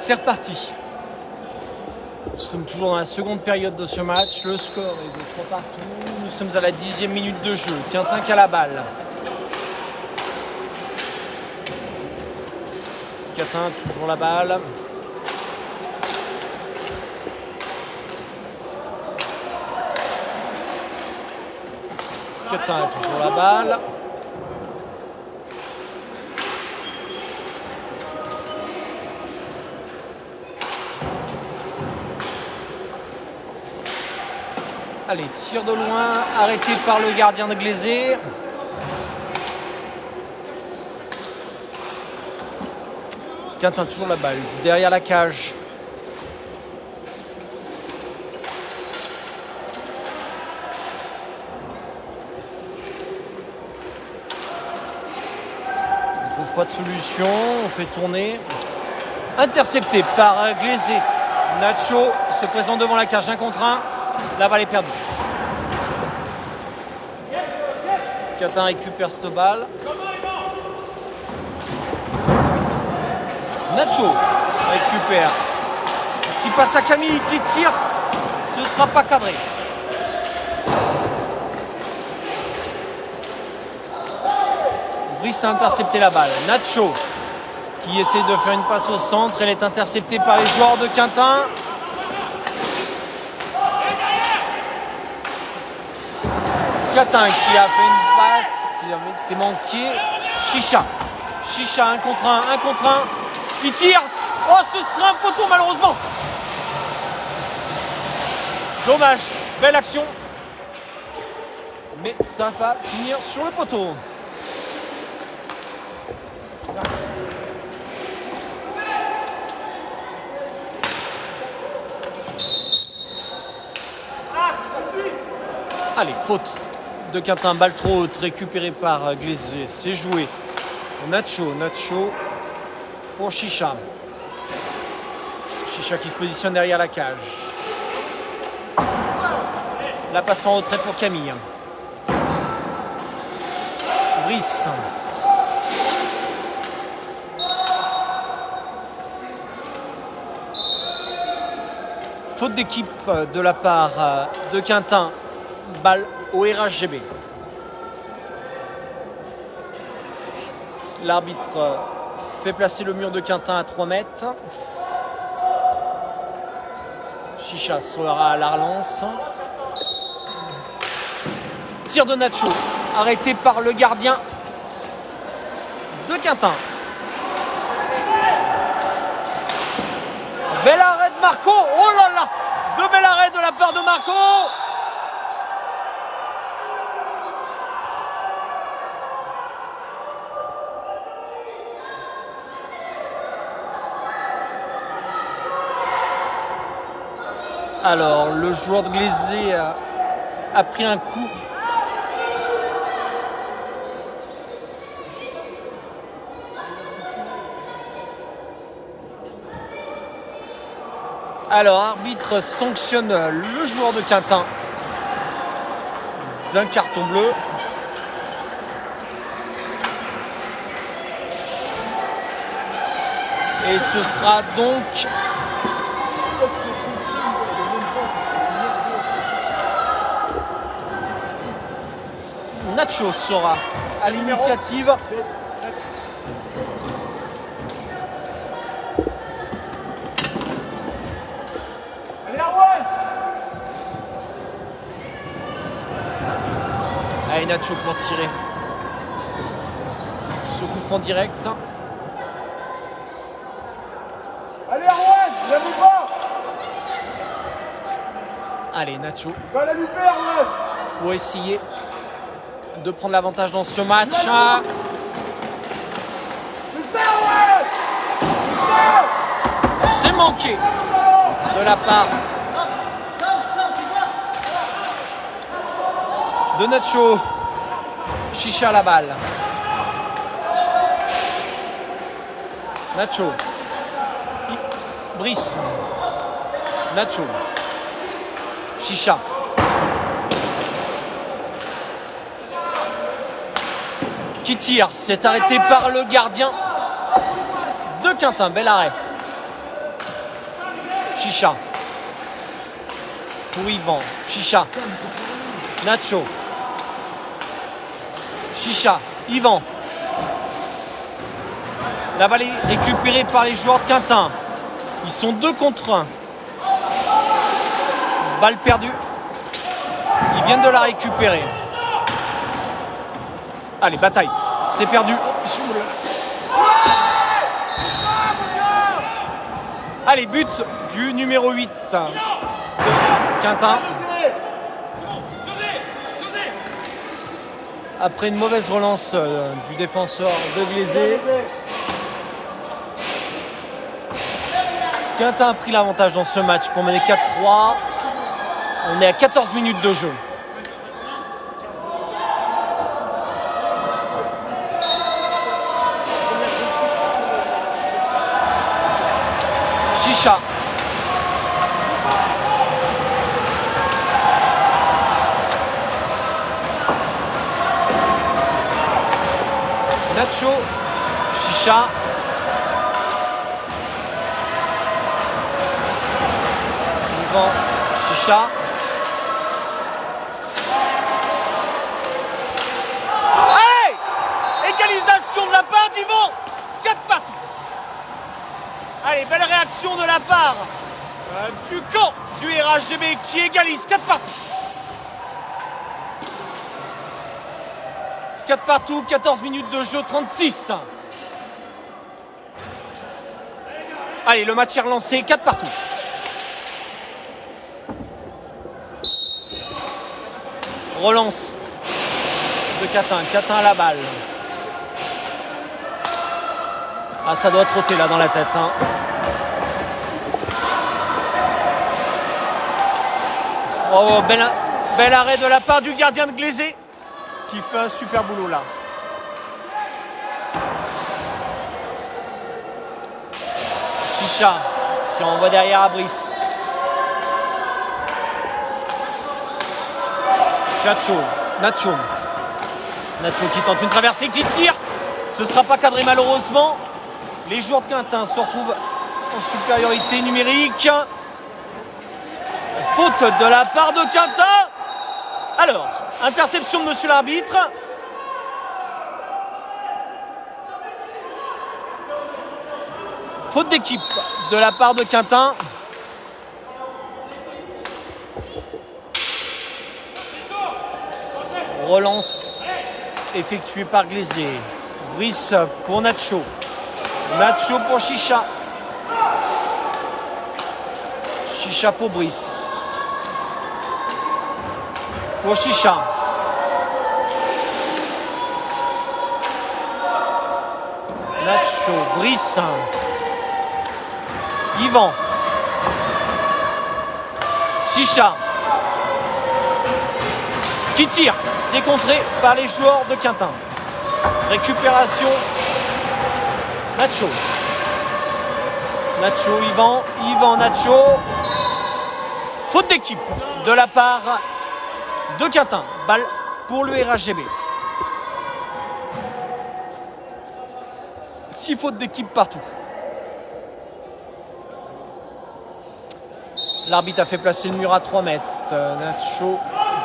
C'est reparti. Nous sommes toujours dans la seconde période de ce match. Le score est de 3 partout. Nous sommes à la 10e minute de jeu. Quintin qui a la balle. Quintin, toujours la balle. Quintin a toujours la balle. Allez, tir de loin, arrêté par le gardien de Glazé. Quintin, toujours la balle, derrière la cage. On ne trouve pas de solution, on fait tourner. Intercepté par Glazé. Nacho se présente devant la cage, 1 contre 1. La balle est perdue. Quintin récupère cette balle. Nacho récupère. Qui passe à Camille, qui tire. Ce ne sera pas cadré. Brice a intercepté la balle. Nacho qui essaie de faire une passe au centre. Elle est interceptée par les joueurs de Quintin. Quintin qui a fait une passe qui a été manquée. Chicha. Chicha, 1 contre 1, 1 contre 1. Il tire. Oh, ce sera un poteau malheureusement. Dommage. Belle action. Mais ça va finir sur le poteau. Allez, faute de Quintin, balle trop haute, récupérée par Glazé. C'est joué. Nacho pour Chicha. Chicha qui se positionne derrière la cage. La passe en retrait pour Camille. Brice. Faute d'équipe de la part de Quintin. Balle au RHGB. L'arbitre fait placer le mur de Quintin à 3 mètres. Chicha sera à la relance. Tir de Nacho, arrêté par le gardien de Quintin. Bel arrêt de Marco. Oh là là, de bel arrêt de la part de Marco. Alors, le joueur de Glazé a pris un coup. Alors, arbitre sanctionne le joueur de Quintin d'un carton bleu. Et ce sera donc Nacho sera à l'initiative. Allez, Nacho pour tirer. Ce coup franc direct. Allez, Arwan, la vous pas. Allez, Nacho Va la lui perdre. pour essayer de prendre l'avantage dans ce match. C'est ça, Arwan. C'est manqué de la part de Nacho. Chicha à la balle. Nacho. Brice. Nacho. Chicha. Qui tire. C'est arrêté par le gardien de Quintin. Bel arrêt. Chicha. Pour Yvan. Chicha. Nacho. Chicha. Yvan. La balle est récupérée par les joueurs de Quintin. Ils sont 2 contre 1. Balle perdue. Ils viennent de la récupérer. Allez, bataille. C'est perdu. Allez, but du numéro 8 de Quintin. Après une mauvaise relance du défenseur de Glaisé. Quintin a pris l'avantage dans ce match pour mener 4-3. On est à 14 minutes de jeu. Chicha. Nacho. Chicha. Yvan. Chicha. Allez! Égalisation de la part d'Yvan. 4 partout. Allez, belle réaction de la part du camp du RHGB qui égalise 4 partout. 4 partout, 14 minutes de jeu, 36. Allez, le match est relancé, 4 partout. Relance de Quintin. Quintin à la balle. Ah, ça doit trotter là dans la tête. Hein. Oh, bel arrêt de la part du gardien de Glaisé qui fait un super boulot là. Chicha qui envoie derrière à Brice. Nacho qui tente une traversée, qui tire. Ce ne sera pas cadré malheureusement. Les joueurs de Quintin se retrouvent en supériorité numérique. Faute de la part de Quintin. Alors, interception de monsieur l'arbitre. Faute d'équipe de la part de Quintin. Relance effectuée par Glaisé. Brice pour Nacho. Nacho pour Chicha. Chicha pour Brice. Pour Chicha. Nacho, Brice. Yvan. Chicha. Qui tire. C'est contré par les joueurs de Quintin. Récupération. Nacho. Nacho, Yvan, Nacho. Faute d'équipe de la part de Quintin. Balle pour le RHGB. 6 fautes d'équipe partout. L'arbitre a fait placer le mur à 3 mètres. Nacho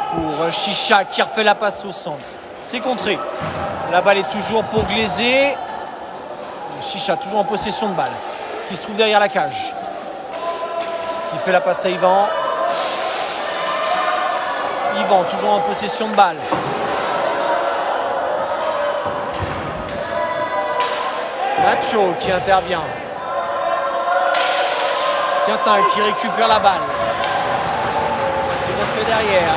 pour Chicha qui refait la passe au centre. C'est contré. La balle est toujours pour Glaisé. Chicha toujours en possession de balle. Qui se trouve derrière la cage. Qui fait la passe à Yvan. Yvan toujours en possession de balle. Nacho qui intervient. Quintin qui récupère la balle. Qui refait derrière.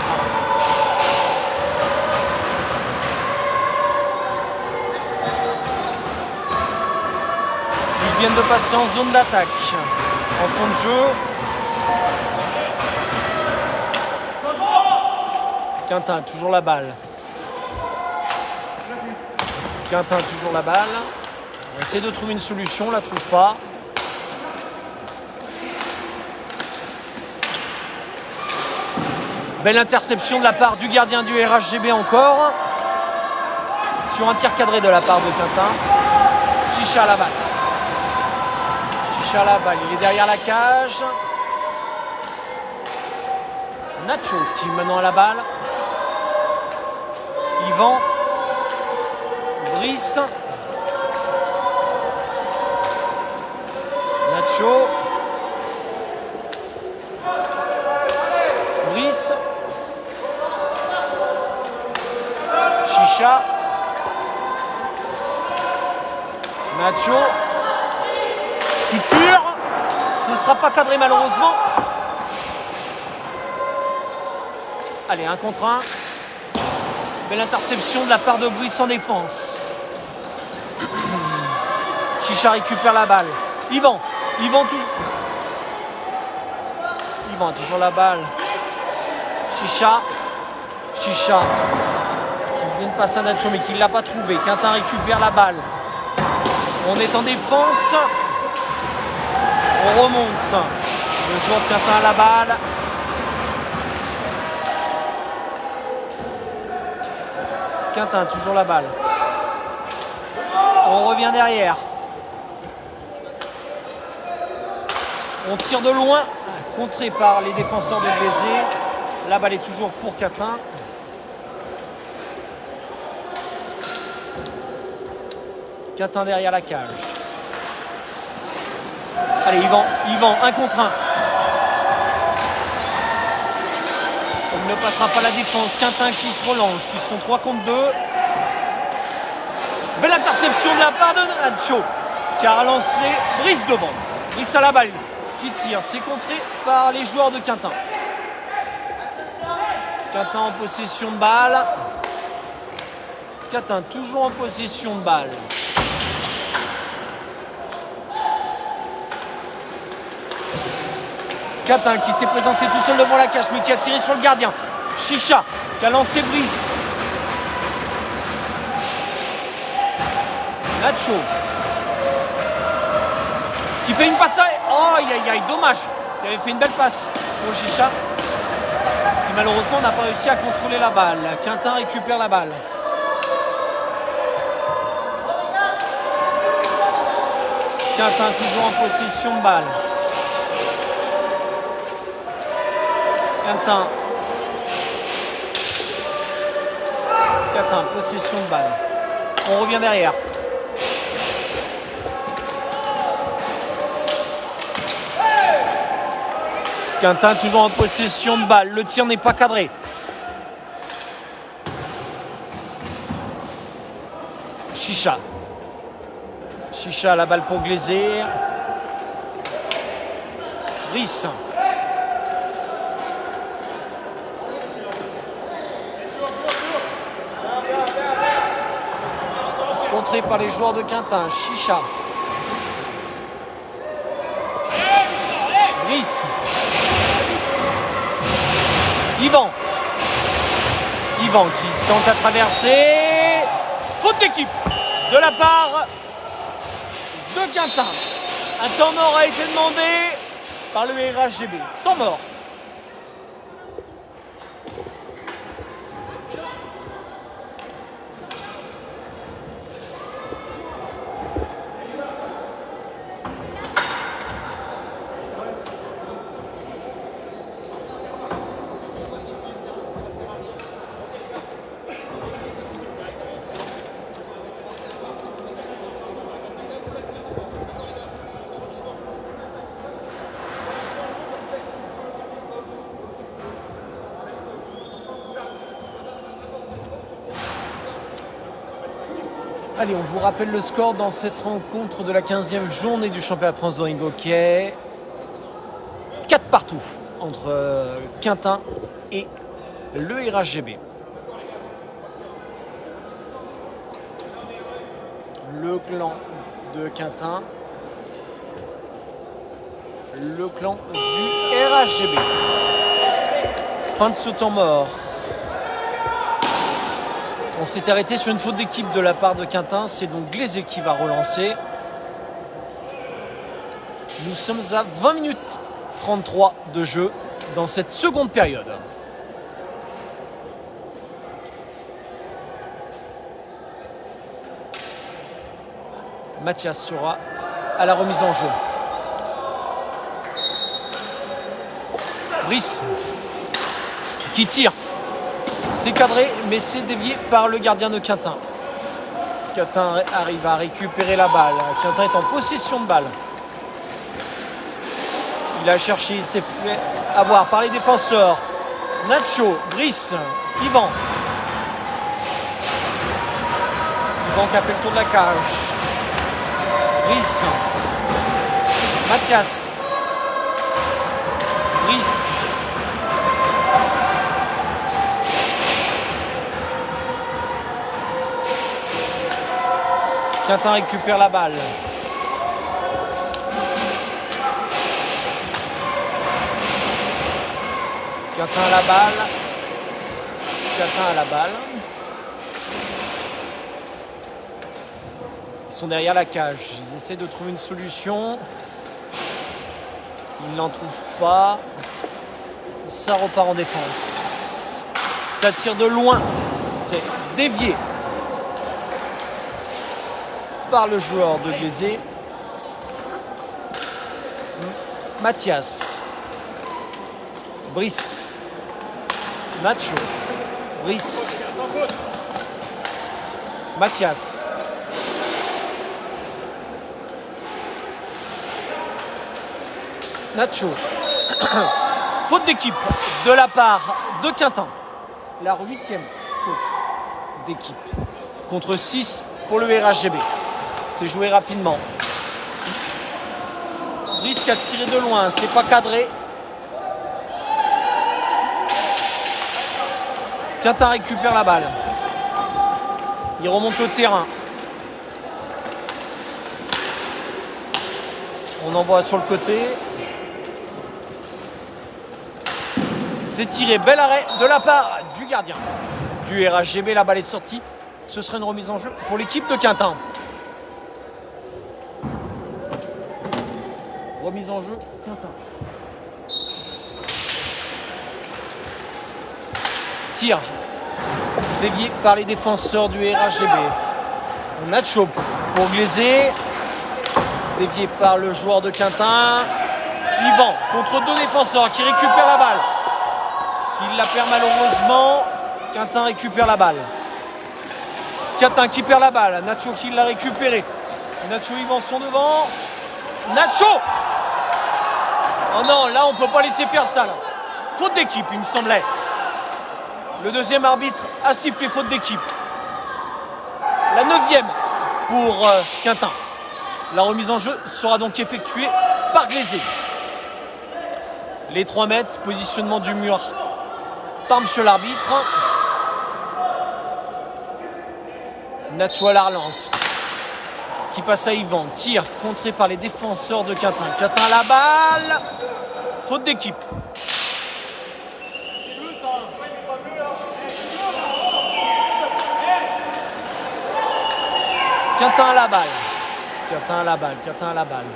Ils viennent de passer en zone d'attaque. En fond de jeu. Quintin toujours la balle. Quintin toujours la balle. On essaie de trouver une solution, on ne la trouve pas. Belle interception de la part du gardien du RHGB encore. Sur un tir cadré de la part de Quintin. Chicha à la balle. Chicha à la balle, il est derrière la cage. Nacho qui maintenant a la balle. Yvan. Brice. Nacho. Brice. Chicha. Nacho. Couture. Ce ne sera pas cadré malheureusement. Allez, 1 contre 1. Belle interception de la part de Brice en défense. Chicha récupère la balle. Yvan a toujours la balle. Chicha qui faisait une passe à Nacho mais qui ne l'a pas trouvé. Quintin récupère la balle. On est en défense. On remonte. Le joueur de Quintin a la balle. Quintin, toujours la balle. On revient derrière. On tire de loin, contré par les défenseurs de Béziers. La balle est toujours pour Quintin. Quintin derrière la cage. Allez, Yvan, 1 contre 1. Il ne passera pas la défense. Quintin qui se relance. Ils sont 3 contre 2. Belle interception de la part de Nacho qui a relancé Brice devant. Brice à la balle qui tire. C'est contré par les joueurs de Quintin. Quintin en possession de balle. Quintin toujours en possession de balle. Quintin qui s'est présenté tout seul devant la cage mais qui a tiré sur le gardien. Chicha qui a lancé Brice. Nacho qui fait une passe à... Oh, dommage. Qui avait fait une belle passe pour Chicha qui malheureusement n'a pas réussi à contrôler la balle. Quintin récupère la balle. Quintin toujours en possession de balle. Quintin, possession de balle. On revient derrière. Quintin toujours en possession de balle. Le tir n'est pas cadré. Chicha a la balle pour Glazer. Brice. Contré par les joueurs de Quintin. Chicha. Brice. Yvan qui tente à traverser. Faute d'équipe de la part de Quintin. Un temps mort a été demandé par le RHGB. Temps mort. Allez, on vous rappelle le score dans cette rencontre de la 15e journée du championnat de France de ring hockey. 4 partout entre Quintin et le RHGB. Le clan de Quintin. Le clan du RHGB. Fin de ce temps mort. On s'est arrêté sur une faute d'équipe de la part de Quintin. C'est donc Glazer qui va relancer. Nous sommes à 20 minutes 33 de jeu dans cette seconde période. Mathias sera à la remise en jeu. Brice qui tire. C'est cadré, mais c'est dévié par le gardien de Quintin. Quintin arrive à récupérer la balle. Quintin est en possession de balle. Il a cherché, il s'est fait avoir par les défenseurs. Nacho, Brice, Yvan. Yvan qui a fait le tour de la cage. Brice. Mathias. Brice. Quintin récupère la balle. Quintin a la balle. Quintin a la balle. Ils sont derrière la cage. Ils essaient de trouver une solution. Ils n'en trouvent pas. Ça repart en défense. Ça tire de loin. C'est dévié par le joueur de Glazé. Mathias. Brice. Nacho. Brice. Mathias. Nacho. Faute d'équipe de la part de Quintin. La 8e faute d'équipe. Contre 6 pour le RHGB. C'est joué rapidement. Brice qui a tiré de loin. C'est pas cadré. Quintin récupère la balle. Il remonte au terrain. On envoie sur le côté. C'est tiré. Bel arrêt de la part du gardien du RHGB. La balle est sortie. Ce sera une remise en jeu pour l'équipe de Quintin. Remise en jeu, Quintin. Tir dévié par les défenseurs du RHGB. Nacho pour Glazé. Dévié par le joueur de Quintin. Yvan contre deux défenseurs qui récupèrent la balle. Il la perd malheureusement. Quintin récupère la balle. Quintin qui perd la balle. Nacho qui l'a récupérée. Nacho, Yvan sont devant. Nacho! Oh non, là on ne peut pas laisser faire ça. Là. Faute d'équipe, il me semblait. Le deuxième arbitre a sifflé faute d'équipe. La 9e pour Quintin. La remise en jeu sera donc effectuée par Glazé. Les 3 mètres, positionnement du mur par monsieur l'arbitre. Nacho à la relance. Qui passe à Yvan. Tir contré par les défenseurs de Quintin. Quintin à la balle. Faute d'équipe. Quintin à la balle. Quintin à la balle. Quintin à la balle.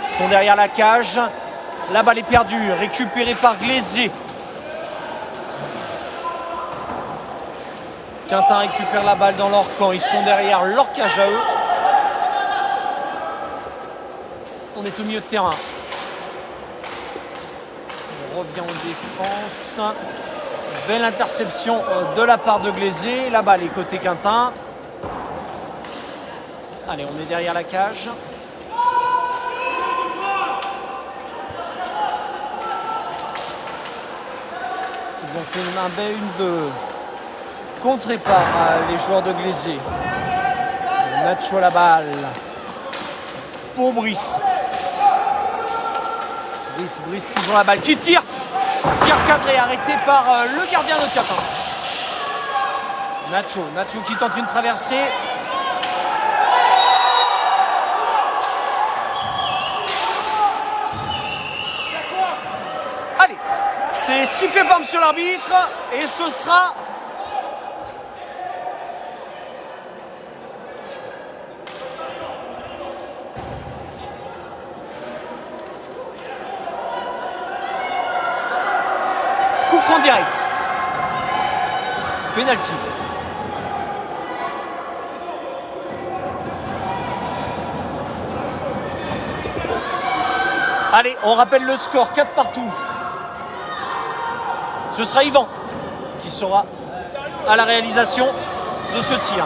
Ils sont derrière la cage. La balle est perdue. Récupérée par Glazé. Quintin récupère la balle dans leur camp. Ils sont derrière leur cage à eux. On est au milieu de terrain. On revient en défense. Belle interception de la part de Glazé. La balle est côté Quintin. Allez, on est derrière la cage. Ils ont fait une 1-2 contrée par les joueurs de Glazé. Nacho à la balle. Pour Brice. Brice toujours la balle qui tire. Tir cadré arrêté par le gardien de Quintin. Nacho qui tente une traversée. Allez, c'est sifflé par monsieur l'arbitre et ce sera coup franc direct. Penalty. Allez, on rappelle le score, 4 partout. Ce sera Yvan qui sera à la réalisation de ce tir.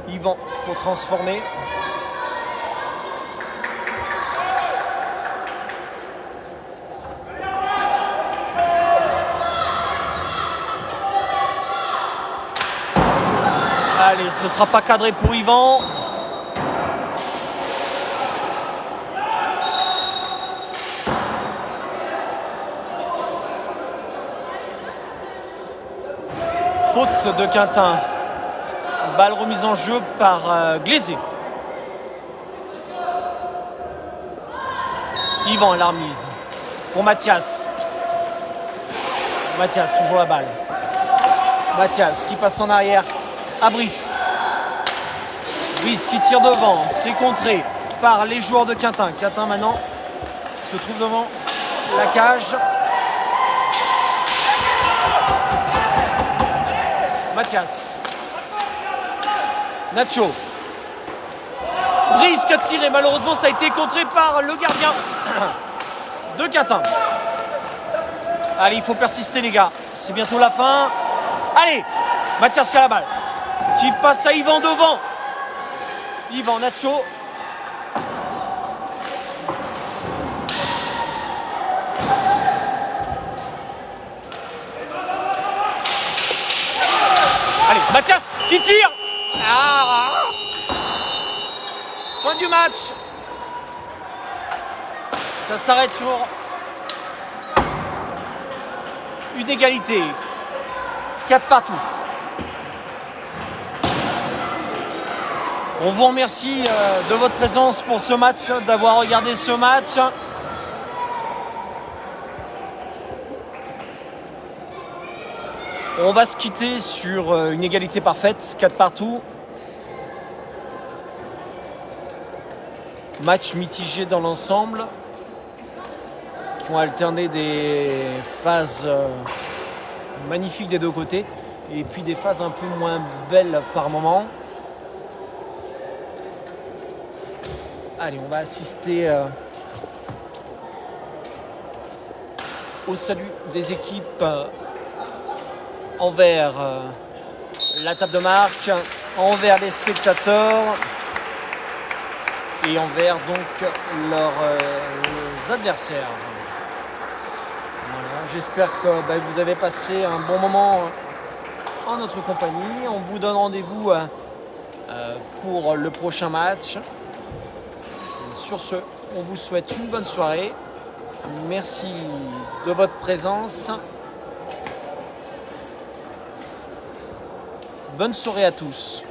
Yvan pour transformer. Allez, ce ne sera pas cadré pour Yvan. Faute de Quintin. Balle remise en jeu par Glaisé. Yvan, la remise pour Mathias. Mathias, toujours la balle. Mathias qui passe en arrière à Brice. Brice qui tire devant. C'est contré par les joueurs de Quintin. Quintin maintenant se trouve devant la cage. Mathias. Nacho. Brice qui a tiré. Malheureusement, ça a été contré par le gardien de Quintin. Allez, il faut persister, les gars. C'est bientôt la fin. Allez, Mathias qui a la balle. Qui passe à Yvan devant. Yvan, Nacho. Allez, Mathias qui tire. Fin du match. Ça s'arrête sur une égalité. 4 partout. On vous remercie de votre présence pour ce match, d'avoir regardé ce match. On va se quitter sur une égalité parfaite, 4 partout. Match mitigé dans l'ensemble, qui ont alterné des phases magnifiques des deux côtés et puis des phases un peu moins belles par moment. Allez, on va assister au salut des équipes envers la table de marque, envers les spectateurs et envers donc leurs adversaires. Voilà, j'espère que vous avez passé un bon moment en notre compagnie. On vous donne rendez-vous pour le prochain match. Sur ce, on vous souhaite une bonne soirée. Merci de votre présence. Bonne soirée à tous.